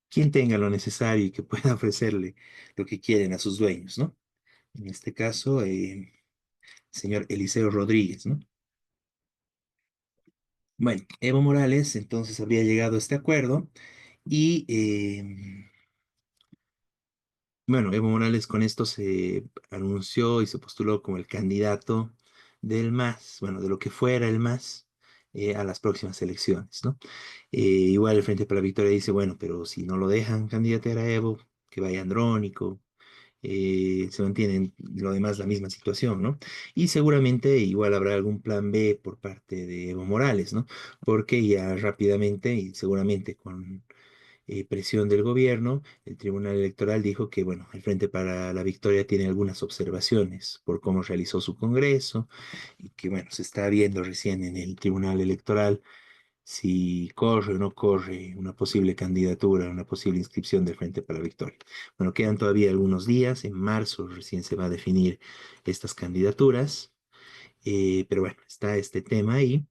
quien tenga lo necesario y que pueda ofrecerle lo que quieren a sus dueños, ¿no? En este caso, señor Eliseo Rodríguez, ¿no? Bueno, Evo Morales entonces habría llegado a este acuerdo y bueno, Evo Morales con esto se anunció y se postuló como el candidato del MAS, bueno, de lo que fuera el MAS a las próximas elecciones, ¿no? Igual el Frente para la Victoria dice, bueno, pero si no lo dejan candidatear a Evo, que vaya Andrónico, se mantiene lo demás la misma situación, ¿no? Y seguramente igual habrá algún plan B por parte de Evo Morales, ¿no? Porque ya rápidamente y seguramente con presión del gobierno, el Tribunal Electoral dijo que, bueno, el Frente para la Victoria tiene algunas observaciones por cómo realizó su congreso y que, bueno, se está viendo recién en el Tribunal Electoral si corre o no corre una posible candidatura, una posible inscripción del Frente para la Victoria. Bueno, quedan todavía algunos días, en marzo recién se va a definir estas candidaturas, pero bueno, está este tema ahí.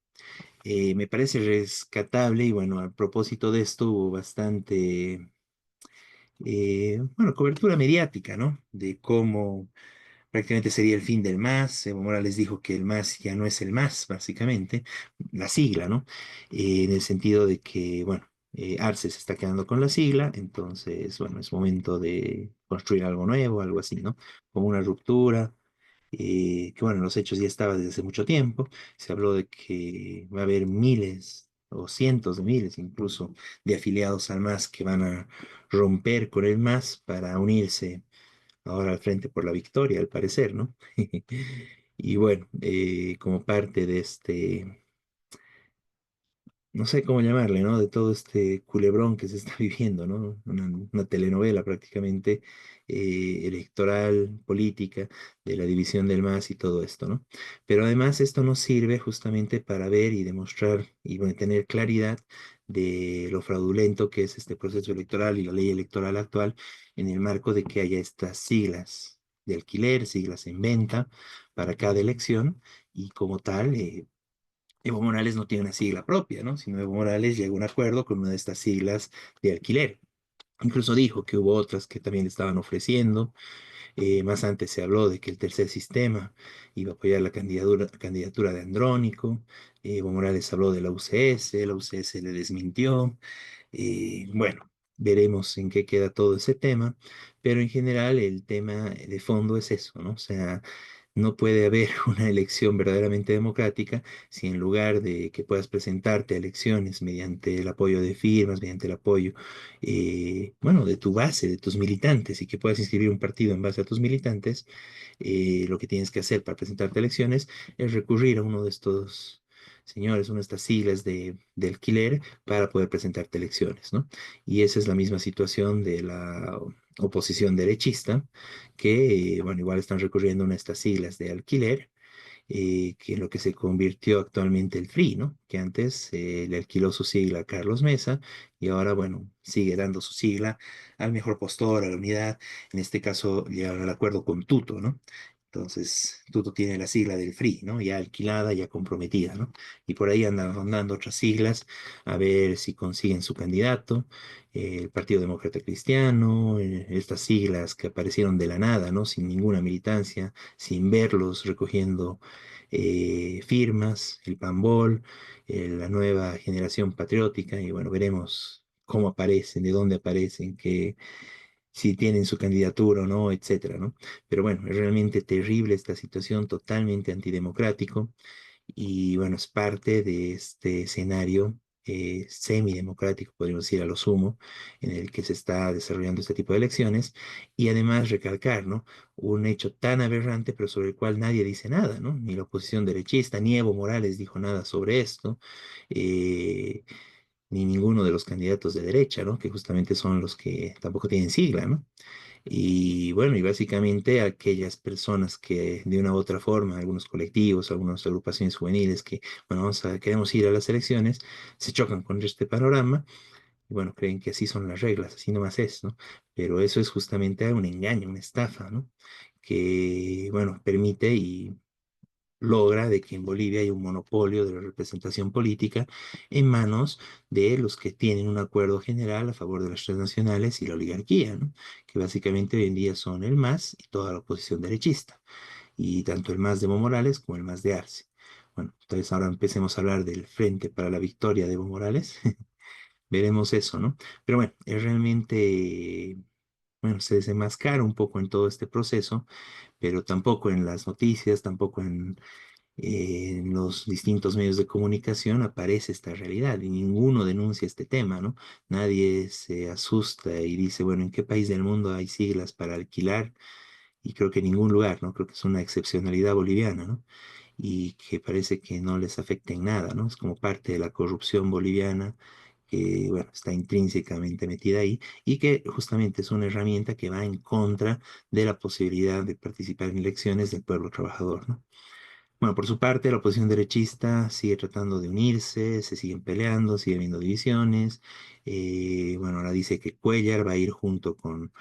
Me parece rescatable y bueno, a propósito de esto hubo bastante, bueno, cobertura mediática, ¿no? De cómo prácticamente sería el fin del MAS. Evo Morales dijo que el MAS ya no es el MAS, básicamente, la sigla, ¿no? En el sentido de que, bueno, Arce se está quedando con la sigla, entonces, bueno, es momento de construir algo nuevo, algo así, ¿no? Como una ruptura que bueno, los hechos ya estaban desde hace mucho tiempo. Se habló de que va a haber miles o cientos de miles incluso de afiliados al MAS que van a romper con el MAS para unirse ahora al Frente por la Victoria, al parecer, ¿no? Y bueno, como parte de este no sé cómo llamarle, ¿no? De todo este culebrón que se está viviendo, ¿no? Una telenovela prácticamente electoral, política, de la división del MAS y todo esto, ¿no? Pero además esto nos sirve justamente para ver y demostrar y bueno, tener claridad de lo fraudulento que es este proceso electoral y la ley electoral actual en el marco de que haya estas siglas de alquiler, siglas en venta para cada elección y como tal, Evo Morales no tiene una sigla propia, ¿no? Sino Evo Morales llegó a un acuerdo con una de estas siglas de alquiler. Incluso dijo que hubo otras que también le estaban ofreciendo. Más antes se habló de que el tercer sistema iba a apoyar la candidatura de Andrónico. Evo Morales habló de la UCS le desmintió. Bueno, veremos en qué queda todo ese tema, pero en general el tema de fondo es eso, ¿no? O sea, no puede haber una elección verdaderamente democrática si en lugar de que puedas presentarte a elecciones mediante el apoyo de firmas, mediante el apoyo, bueno, de tu base, de tus militantes y que puedas inscribir un partido en base a tus militantes, lo que tienes que hacer para presentarte a elecciones es recurrir a uno de estos señores, una de estas siglas de alquiler para poder presentarte a elecciones, ¿no? Y esa es la misma situación de la oposición derechista, que, bueno, igual están recurriendo a estas siglas de alquiler que en lo que se convirtió actualmente el FRI, ¿no? Que antes le alquiló su sigla a Carlos Mesa y ahora, bueno, sigue dando su sigla al mejor postor, a la unidad. En este caso, llegaron al acuerdo con Tuto, ¿no? Entonces, Tuto tiene la sigla del FRI, ¿no? Ya alquilada, ya comprometida, ¿no? Y por ahí andan rondando otras siglas a ver si consiguen su candidato. El Partido Demócrata Cristiano, estas siglas que aparecieron de la nada, ¿no? Sin ninguna militancia, sin verlos recogiendo firmas, el PANBOL, la nueva generación patriótica, y bueno, veremos cómo aparecen, de dónde aparecen, que si tienen su candidatura o no, etcétera, ¿no? Pero bueno, es realmente terrible esta situación, totalmente antidemocrático, y bueno, es parte de este escenario semidemocrático, podríamos decir a lo sumo, en el que se está desarrollando este tipo de elecciones, y además recalcar, ¿no? Un hecho tan aberrante, pero sobre el cual nadie dice nada, ¿no? Ni la oposición derechista, ni Evo Morales dijo nada sobre esto, eh, ni ninguno de los candidatos de derecha, ¿no? Que justamente son los que tampoco tienen sigla, ¿no? Y bueno, y básicamente aquellas personas que de una u otra forma, algunos colectivos, algunas agrupaciones juveniles que, bueno, queremos ir a las elecciones, se chocan con este panorama y bueno, creen que así son las reglas, así nomás es, ¿no? Pero eso es justamente un engaño, una estafa, ¿no? Que, bueno, permite y logra de que en Bolivia hay un monopolio de la representación política en manos de los que tienen un acuerdo general a favor de las transnacionales y la oligarquía, ¿no? Que básicamente hoy en día son el MAS y toda la oposición derechista, y tanto el MAS de Evo Morales como el MAS de Arce. Bueno, entonces ahora empecemos a hablar del Frente para la Victoria de Evo Morales. Veremos eso, ¿no? Pero bueno, es realmente, bueno, se desenmascara un poco en todo este proceso, pero tampoco en las noticias, tampoco en los distintos medios de comunicación aparece esta realidad y ninguno denuncia este tema, ¿no? Nadie se asusta y dice, bueno, ¿en qué país del mundo hay siglas para alquilar? Y creo que en ningún lugar, ¿no? Creo que es una excepcionalidad boliviana, ¿no? Y que parece que no les afecta en nada, ¿no? Es como parte de la corrupción boliviana que, bueno, está intrínsecamente metida ahí y que justamente es una herramienta que va en contra de la posibilidad de participar en elecciones del pueblo trabajador, ¿no? Bueno, por su parte, la oposición derechista sigue tratando de unirse, se siguen peleando, sigue habiendo divisiones. Bueno, ahora dice que Cuellar va a ir junto con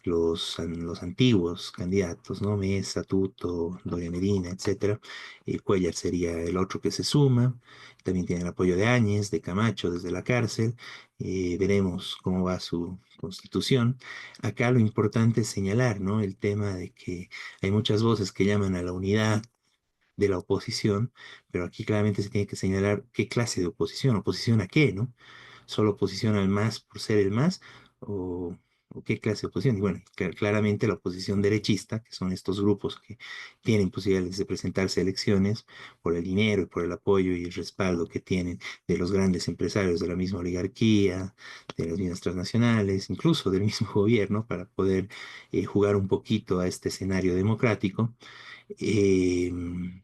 los antiguos candidatos, ¿no? Mesa, Tuto, Doria Medina, etcétera. Cuellar sería el otro que se suma. También tiene el apoyo de Áñez, de Camacho desde la cárcel. Veremos cómo va su constitución. Acá lo importante es señalar, ¿no? El tema de que hay muchas voces que llaman a la unidad de la oposición, pero aquí claramente se tiene que señalar qué clase de oposición a qué, ¿no? ¿Solo oposición al MAS por ser el MAS o, o qué clase de oposición? Y bueno, claramente la oposición derechista, que son estos grupos que tienen posibilidades de presentarse a elecciones por el dinero y por el apoyo y el respaldo que tienen de los grandes empresarios de la misma oligarquía, de las mismas transnacionales, incluso del mismo gobierno, para poder jugar un poquito a este escenario democrático.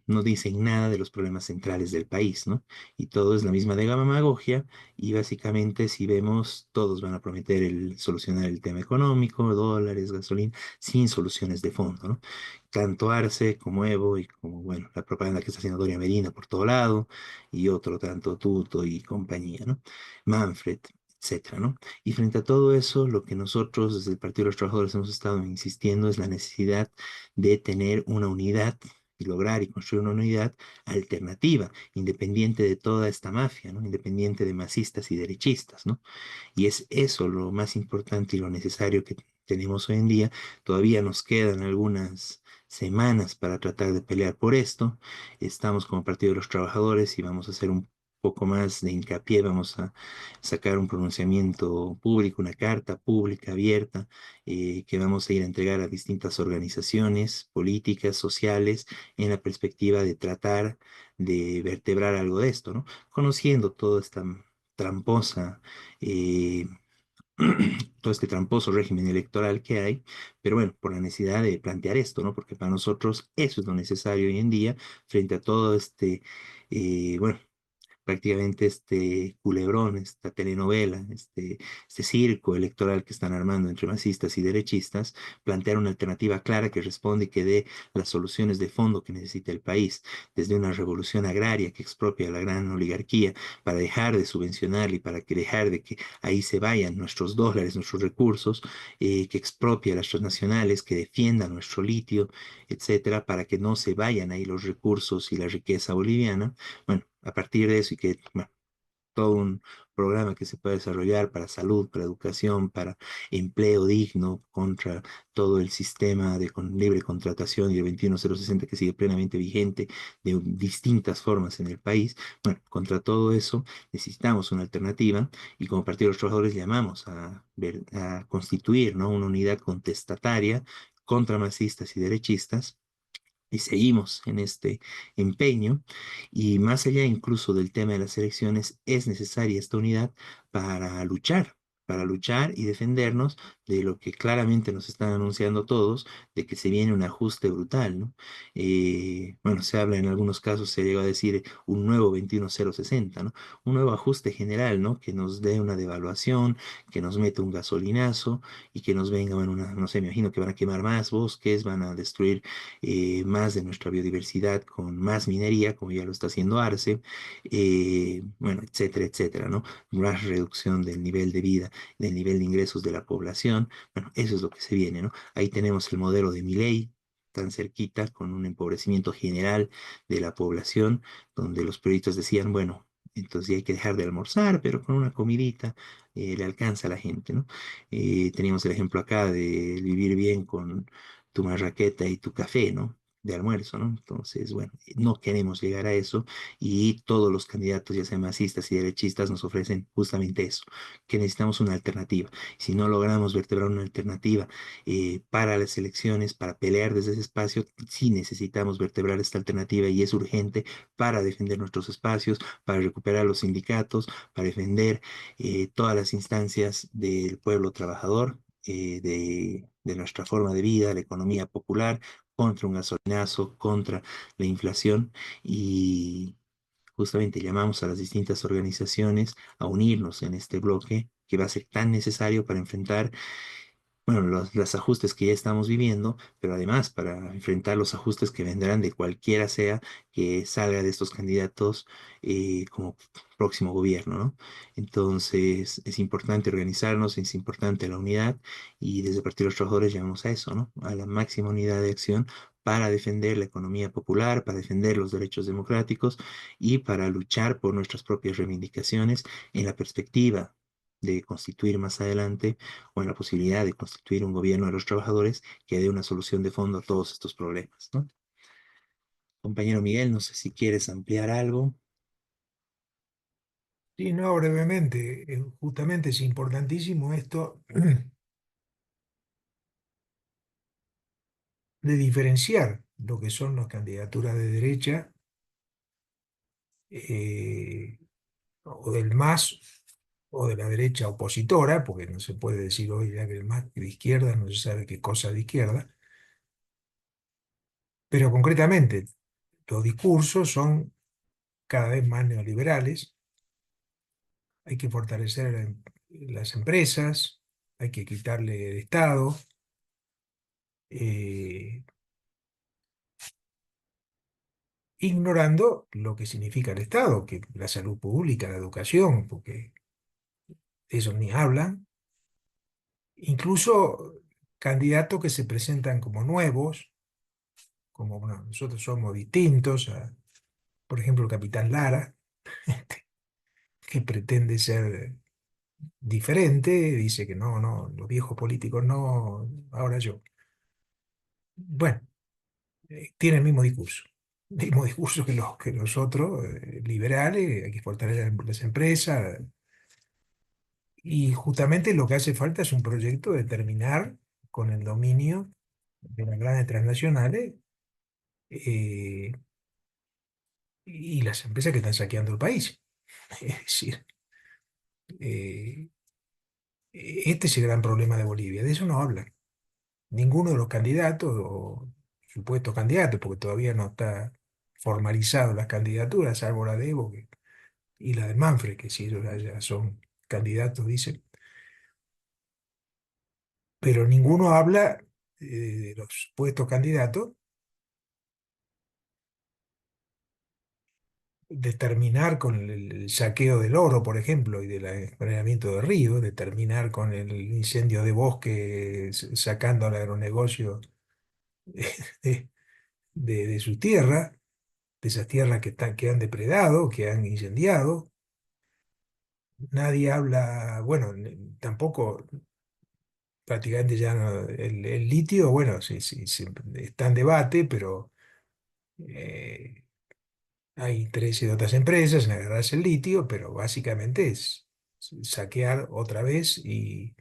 No dicen nada de los problemas centrales del país, ¿no? Y todo es la misma demagogia, y básicamente si vemos, todos van a prometer solucionar el tema económico, dólares, gasolina, sin soluciones de fondo, ¿no? Tanto Arce como Evo y como, bueno, la propaganda que está haciendo Doria Medina por todo lado, y otro tanto Tuto y compañía, ¿no? Manfred, etcétera, ¿no? Y frente a todo eso, lo que nosotros desde el Partido de los Trabajadores hemos estado insistiendo es la necesidad de tener una unidad y lograr y construir una unidad alternativa, independiente de toda esta mafia, ¿no? Independiente de masistas y derechistas, ¿no? Y es eso lo más importante y lo necesario que tenemos hoy en día. Todavía nos quedan algunas semanas para tratar de pelear por esto. Estamos como Partido de los Trabajadores y vamos a hacer un poco más de hincapié, vamos a sacar un pronunciamiento público, una carta pública abierta que vamos a ir a entregar a distintas organizaciones políticas, sociales, en la perspectiva de tratar de vertebrar algo de esto, ¿no? Conociendo toda esta tramposa, eh, todo este tramposo régimen electoral que hay, pero bueno, por la necesidad de plantear esto, ¿no? Porque para nosotros eso es lo necesario hoy en día frente a todo este, bueno, prácticamente este culebrón, esta telenovela, este circo electoral que están armando entre masistas y derechistas, plantear una alternativa clara que responde y que dé las soluciones de fondo que necesita el país, desde una revolución agraria que expropia a la gran oligarquía para dejar de subvencionar y para que dejar de que ahí se vayan nuestros dólares, nuestros recursos, que expropia a las transnacionales, que defienda nuestro litio, etcétera, para que no se vayan ahí los recursos y la riqueza boliviana. Bueno, a partir de eso y que, bueno, todo un programa que se puede desarrollar para salud, para educación, para empleo digno, contra todo el sistema de libre contratación y el 21060 que sigue plenamente vigente de distintas formas en el país. Bueno, contra todo eso necesitamos una alternativa y como Partido de los Trabajadores llamamos a constituir, ¿no?, una unidad contestataria contra masistas y derechistas y seguimos en este empeño. Y más allá incluso del tema de las elecciones, es necesaria esta unidad para luchar y defendernos de lo que claramente nos están anunciando todos, de que se viene un ajuste brutal, ¿no? Bueno, se habla en algunos casos, se llegó a decir un nuevo 21060, ¿no? Un nuevo ajuste general, ¿no? Que nos dé una devaluación, que nos mete un gasolinazo y que nos venga, bueno, no sé, me imagino que van a quemar más bosques, van a destruir más de nuestra biodiversidad con más minería, como ya lo está haciendo Arce, bueno, etcétera, etcétera, ¿no? Más reducción del nivel de vida, del nivel de ingresos de la población. Bueno, eso es lo que se viene, ¿no? Ahí tenemos el modelo de Milei, tan cerquita, con un empobrecimiento general de la población, donde los periodistas decían, bueno, entonces ya hay que dejar de almorzar, pero con una comidita le alcanza a la gente, ¿no? Teníamos el ejemplo acá de vivir bien con tu marraqueta y tu café, ¿no? De almuerzo, ¿no? Entonces, bueno, no queremos llegar a eso y todos los candidatos, ya sean masistas y derechistas, nos ofrecen justamente eso, que necesitamos una alternativa. Si no logramos vertebrar una alternativa para las elecciones, para pelear desde ese espacio, sí necesitamos vertebrar esta alternativa y es urgente para defender nuestros espacios, para recuperar los sindicatos, para defender todas las instancias del pueblo trabajador, de nuestra forma de vida, la economía popular, contra un gasolinazo, contra la inflación y justamente llamamos a las distintas organizaciones a unirnos en este bloque que va a ser tan necesario para enfrentar, bueno, los ajustes que ya estamos viviendo, pero además para enfrentar los ajustes que vendrán de cualquiera sea que salga de estos candidatos como próximo gobierno, ¿no? Entonces es importante organizarnos, es importante la unidad y desde el Partido de los Trabajadores llamamos a eso, ¿no? A la máxima unidad de acción para defender la economía popular, para defender los derechos democráticos y para luchar por nuestras propias reivindicaciones en la perspectiva de constituir más adelante o en la posibilidad de constituir un gobierno de los trabajadores que dé una solución de fondo a todos estos problemas, ¿no? Compañero Miguel, no sé si quieres ampliar algo. Sí, no, brevemente, justamente es importantísimo esto de diferenciar lo que son las candidaturas de derecha eh, o del MAS o de la derecha opositora, porque no se puede decir hoy ya que el MAS de izquierda no se sabe qué cosa de izquierda, pero concretamente los discursos son cada vez más neoliberales, hay que fortalecer las empresas, hay que quitarle el Estado, eh, ignorando lo que significa el Estado, que la salud pública, la educación, porque de eso ni hablan. Incluso candidatos que se presentan como nuevos, como bueno, nosotros somos distintos, por ejemplo, el capitán Lara, que pretende ser diferente, dice que no, no, los viejos políticos no, ahora yo. Bueno, tiene el mismo discurso que los otros, liberales, hay que fortalecer las empresas, y justamente lo que hace falta es un proyecto de terminar con el dominio de las grandes transnacionales eh, y las empresas que están saqueando el país. Es decir, eh, este es el gran problema de Bolivia, de eso no hablan. Ninguno de los candidatos o supuestos candidatos, porque todavía no está formalizado las candidaturas, salvo la de Evo, que y la de Manfred, que si ellos ya son candidatos, dice, pero ninguno habla de los supuestos candidatos de terminar con el saqueo del oro, por ejemplo, y del envenenamiento de ríos, de terminar con el incendio de bosque sacando al agronegocio de, de su tierra, de esas tierras que han depredado, que han incendiado. Nadie habla, bueno, tampoco prácticamente ya el litio, bueno, sí, sí, sí, está en debate, pero eh, hay intereses de otras empresas en agarrarse el litio, pero básicamente es saquear otra vez y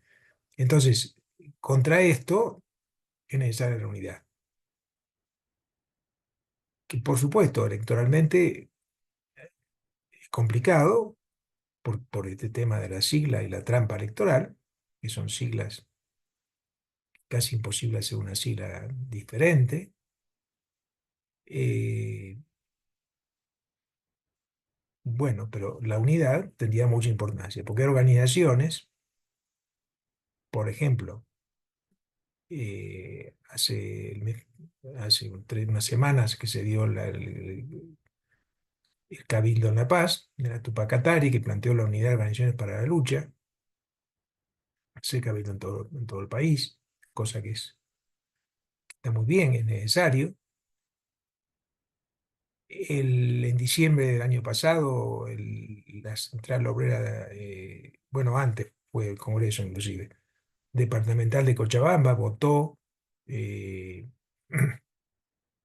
entonces contra esto es necesaria la unidad. Que por supuesto electoralmente es complicado por este tema de la sigla y la trampa electoral, que son siglas casi imposible hacer una sigla diferente. Eh, bueno, pero la unidad tendría mucha importancia, porque hay organizaciones, por ejemplo, hace unas semanas que se dio el Cabildo en La Paz, de la Tupac Atari, que planteó la unidad de organizaciones para la lucha, se cabildo en todo el país, cosa que está muy bien, es necesario. En diciembre del año pasado, la Central Obrera, bueno, antes fue el Congreso inclusive, departamental de Cochabamba, votó eh,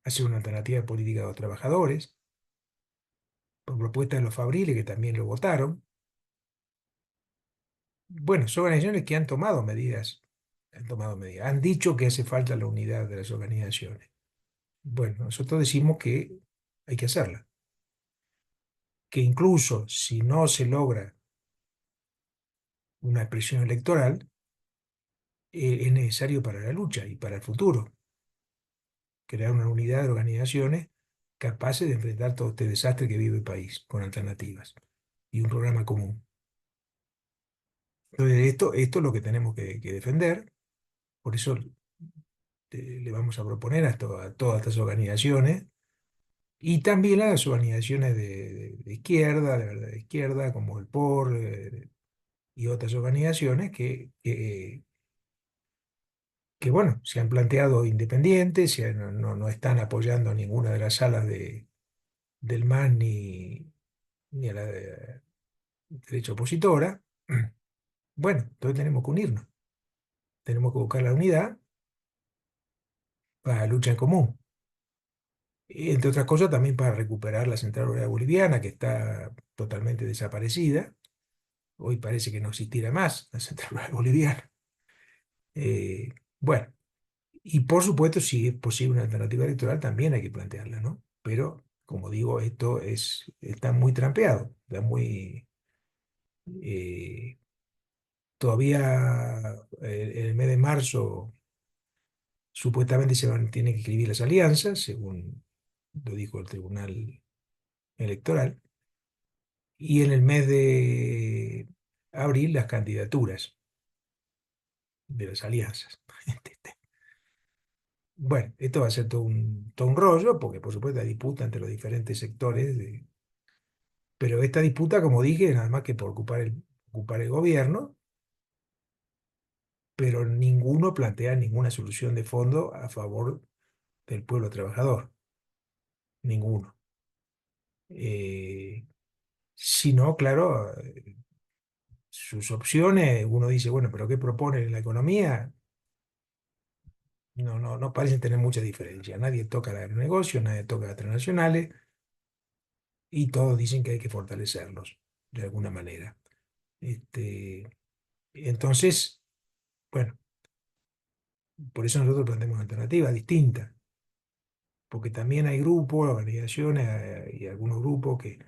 hacer una alternativa política de los trabajadores, por propuesta de los fabriles que también lo votaron. Bueno, son organizaciones que han dicho que hace falta la unidad de las organizaciones. Bueno, nosotros decimos que hay que hacerla, que incluso si no se logra una expresión electoral, es necesario para la lucha y para el futuro, crear una unidad de organizaciones capaces de enfrentar todo este desastre que vive el país, con alternativas y un programa común. Entonces, esto es lo que tenemos que defender, por eso le vamos a proponer a todas estas organizaciones y también a las organizaciones de izquierda, de verdad de izquierda, como el POR, y otras organizaciones que, bueno, se han planteado independientes, no están apoyando ninguna de las alas del MAS ni a la derecha opositora. Bueno, entonces tenemos que unirnos, tenemos que buscar la unidad para la lucha en común. Y, entre otras cosas, también para recuperar la Central Obrera Boliviana, que está totalmente desaparecida. Hoy parece que no existiera más la Central Obrera Boliviana. Eh, bueno, y por supuesto, si es posible una alternativa electoral, también hay que plantearla, ¿no? Pero, como digo, está muy trampeado, está muy... eh, todavía en el mes de marzo supuestamente tienen que escribir las alianzas, según lo dijo el Tribunal Electoral, y en el mes de abril las candidaturas de las alianzas. Bueno, esto va a ser todo un rollo, porque por supuesto hay disputa entre los diferentes sectores, pero esta disputa, como dije, nada más que por ocupar el gobierno, pero ninguno plantea ninguna solución de fondo a favor del pueblo trabajador, ninguno. Eh, si no, claro, sus opciones, uno dice, bueno, pero ¿qué propone en la economía? No parecen tener mucha diferencia. Nadie toca el agronegocio, nadie toca las transnacionales y todos dicen que hay que fortalecerlos de alguna manera. Entonces, bueno, por eso nosotros planteamos alternativas distintas, porque también hay grupos, organizaciones y algunos grupos que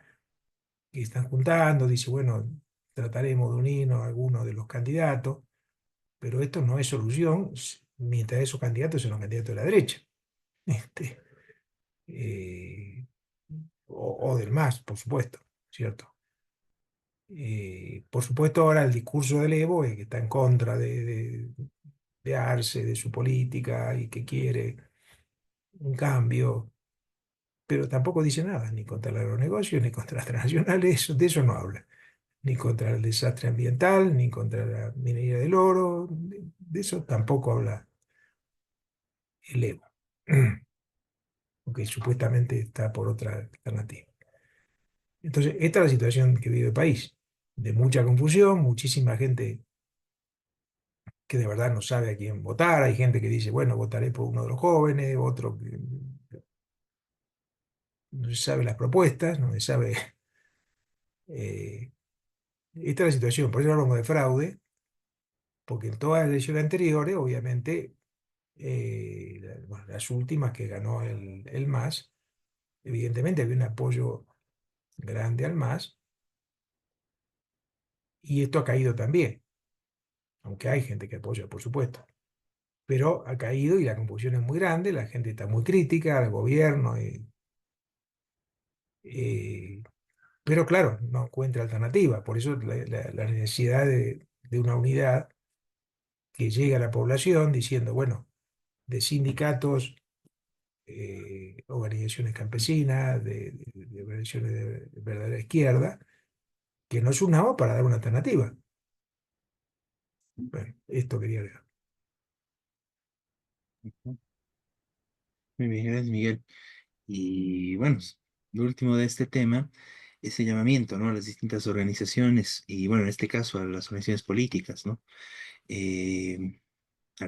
están juntando, dice, bueno, trataremos de unirnos a algunos de los candidatos, pero esto no es solución mientras esos candidatos son los candidatos de la derecha. Este, eh, o del MAS, por supuesto, ¿cierto? Por supuesto, ahora el discurso del Evo es que está en contra de Arce, de su política y que quiere un cambio, pero tampoco dice nada, ni contra el agronegocio, ni contra las transnacionales, de eso no habla, ni contra el desastre ambiental, ni contra la minería del oro, de eso tampoco habla el Evo, porque supuestamente está por otra alternativa. Entonces, esta es la situación que vive el país, de mucha confusión, muchísima gente que de verdad no sabe a quién votar. Hay gente que dice, bueno, votaré por uno de los jóvenes, otro que no se sabe las propuestas, no se sabe. eh, Esta es la situación, por eso hablamos de fraude, porque en todas las elecciones anteriores, obviamente, bueno, las últimas que ganó el MAS, evidentemente había un apoyo grande al MAS, y esto ha caído también, aunque hay gente que apoya, por supuesto. Pero ha caído y la confusión es muy grande, la gente está muy crítica al gobierno. Eh, Pero claro, no encuentra alternativa. Por eso la necesidad de una unidad que llegue a la población diciendo, bueno, de sindicatos, organizaciones campesinas, de organizaciones de verdadera izquierda, que nos unamos para dar una alternativa. Bueno, esto quería agregar. Ujú. Muy bien, gracias, Miguel. Y bueno, lo último de este tema es el llamamiento, ¿no? A las distintas organizaciones y bueno, en este caso a las organizaciones políticas, ¿no? Eh,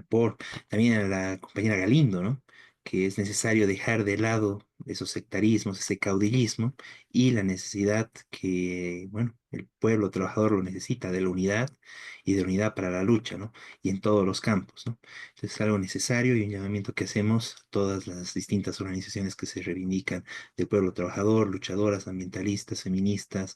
por también a la compañera Galindo, ¿no? Que es necesario dejar de lado esos sectarismos, ese caudillismo y la necesidad que, bueno, el pueblo trabajador lo necesita de la unidad y de unidad para la lucha, ¿no? Y en todos los campos, ¿no? Entonces es algo necesario y un llamamiento que hacemos a todas las distintas organizaciones que se reivindican del pueblo trabajador, luchadoras, ambientalistas, feministas,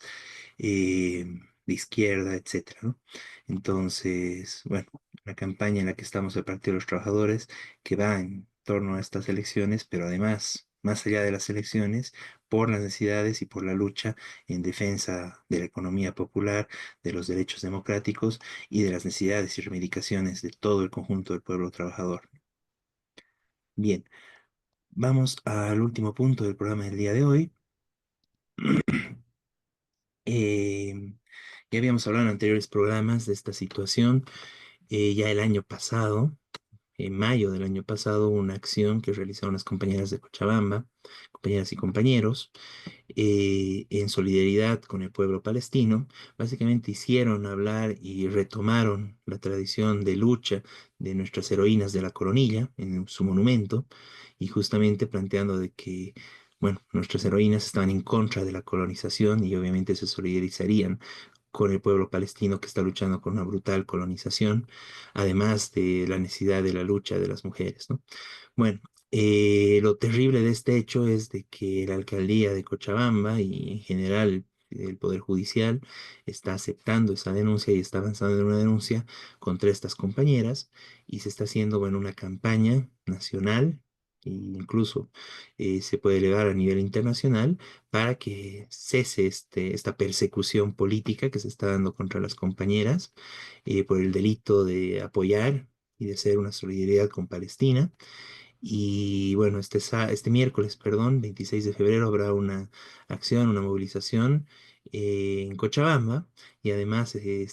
de izquierda, etcétera, ¿no? Entonces, bueno, una campaña en la que estamos el Partido de los Trabajadores que va en torno a estas elecciones, pero además, más allá de las elecciones, por las necesidades y por la lucha en defensa de la economía popular, de los derechos democráticos y de las necesidades y reivindicaciones de todo el conjunto del pueblo trabajador. Bien, vamos al último punto del programa del día de hoy. Eh, ya habíamos hablado en anteriores programas de esta situación. Ya el año pasado, en mayo del año pasado, una acción que realizaron las compañeras de Cochabamba, compañeras y compañeros, en solidaridad con el pueblo palestino, básicamente hicieron hablar y retomaron la tradición de lucha de nuestras heroínas de la coronilla en su monumento, y justamente planteando de que, bueno, nuestras heroínas estaban en contra de la colonización y obviamente se solidarizarían con el pueblo palestino que está luchando con una brutal colonización, además de la necesidad de la lucha de las mujeres, ¿no? Bueno, lo terrible de este hecho es de que la alcaldía de Cochabamba y en general el Poder Judicial está aceptando esa denuncia y está avanzando en una denuncia contra estas compañeras y se está haciendo, bueno, una campaña nacional e incluso se puede elevar a nivel internacional para que cese esta persecución política que se está dando contra las compañeras por el delito de apoyar y de ser una solidaridad con Palestina. Y bueno, este miércoles, perdón, 26 de febrero, habrá una acción, una movilización en Cochabamba. Y además y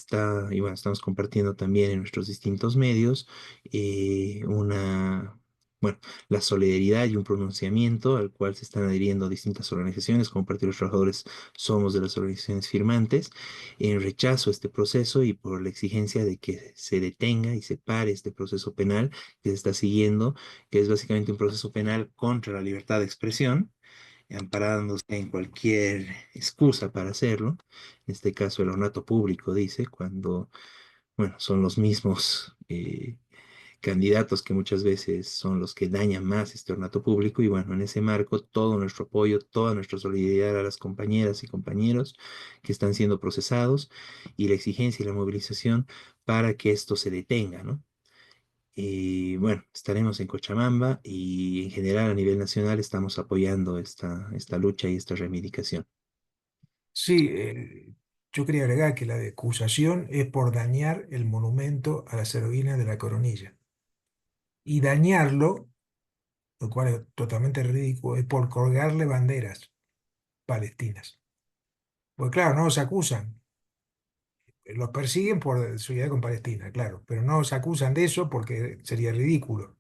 bueno, estamos compartiendo también en nuestros distintos medios bueno, la solidaridad y un pronunciamiento al cual se están adhiriendo distintas organizaciones, como Partido de los Trabajadores somos de las organizaciones firmantes, en rechazo a este proceso y por la exigencia de que se detenga y se pare este proceso penal que se está siguiendo, que es básicamente un proceso penal contra la libertad de expresión, amparándose en cualquier excusa para hacerlo. En este caso, el ornato público dice, cuando, bueno, son los mismos candidatos que muchas veces son los que dañan más este ornato público. Y bueno, en ese marco, todo nuestro apoyo, toda nuestra solidaridad a las compañeras y compañeros que están siendo procesados y la exigencia y la movilización para que esto se detenga, ¿no? Y bueno, estaremos en Cochabamba y en general a nivel nacional estamos apoyando esta lucha y esta reivindicación. Sí, Yo quería agregar que la de acusación es por dañar el monumento a las heroínas de la Coronilla. Y dañarlo, lo cual es totalmente ridículo, es por colgarle banderas palestinas. Pues claro, no los acusan, los persiguen por solidaridad con Palestina, claro, pero no los acusan de eso porque sería ridículo.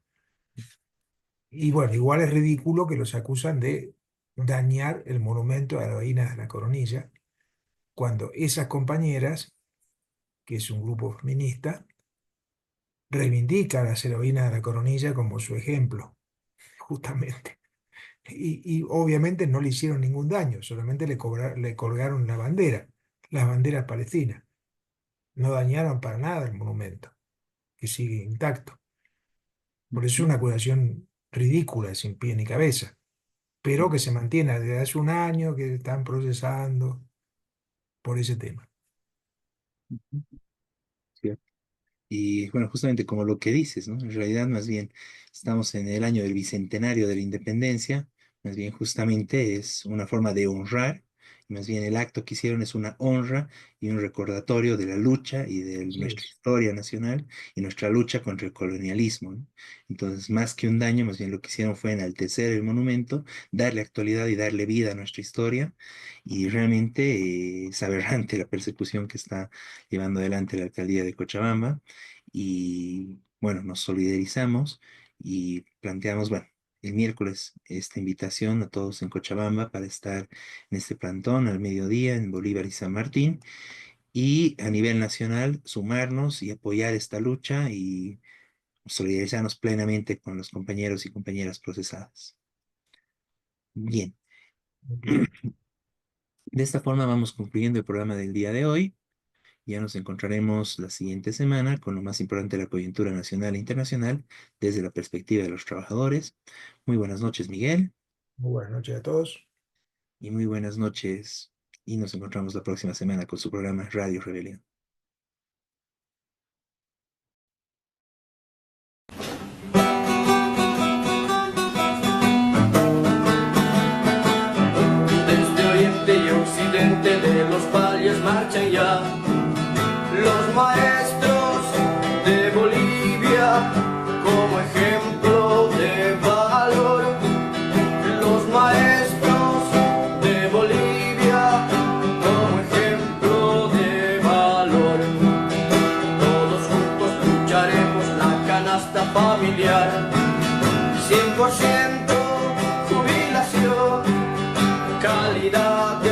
Y bueno, igual es ridículo que los acusan de dañar el monumento a la heroína de la Coronilla, cuando esas compañeras, que es un grupo feminista, reivindican a las heroínas de la Coronilla como su ejemplo, justamente. Y obviamente no le hicieron ningún daño, solamente le colgaron la bandera, las banderas palestinas. No dañaron para nada el monumento, que sigue intacto. Por eso es una acusación ridícula, sin pie ni cabeza, pero que se mantiene desde hace un año, que están procesando por ese tema. ¿Cierto? Y bueno, justamente como lo que dices, ¿no? En realidad, más bien, estamos en el año del bicentenario de la independencia, más bien justamente es una forma de honrar, y más bien el acto que hicieron es una honra y un recordatorio de la lucha y de Así nuestra es. historia nacional y nuestra lucha contra el colonialismo, ¿no? Entonces, más que un daño, más bien lo que hicieron fue enaltecer el monumento, darle actualidad y darle vida a nuestra historia, y realmente es aberrante la persecución que está llevando adelante la alcaldía de Cochabamba. Y bueno, nos solidarizamos y planteamos, bueno, el miércoles esta invitación a todos en Cochabamba para estar en este plantón al mediodía en Bolívar y San Martín, y a nivel nacional sumarnos y apoyar esta lucha y solidarizarnos plenamente con los compañeros y compañeras procesadas. Bien, Ok. de esta forma vamos concluyendo el programa del día de hoy. Ya nos encontraremos la siguiente semana con lo más importante de la coyuntura nacional e internacional desde la perspectiva de los trabajadores. Muy buenas noches, Miguel, Muy buenas noches a todos. y muy buenas noches. Y nos encontramos la próxima semana con su programa Radio Rebelión. Desde oriente y occidente de los valles marchan ya los maestros de Bolivia como ejemplo de valor. Los maestros de Bolivia como ejemplo de valor. Todos juntos lucharemos la canasta familiar. 100% jubilación, calidad de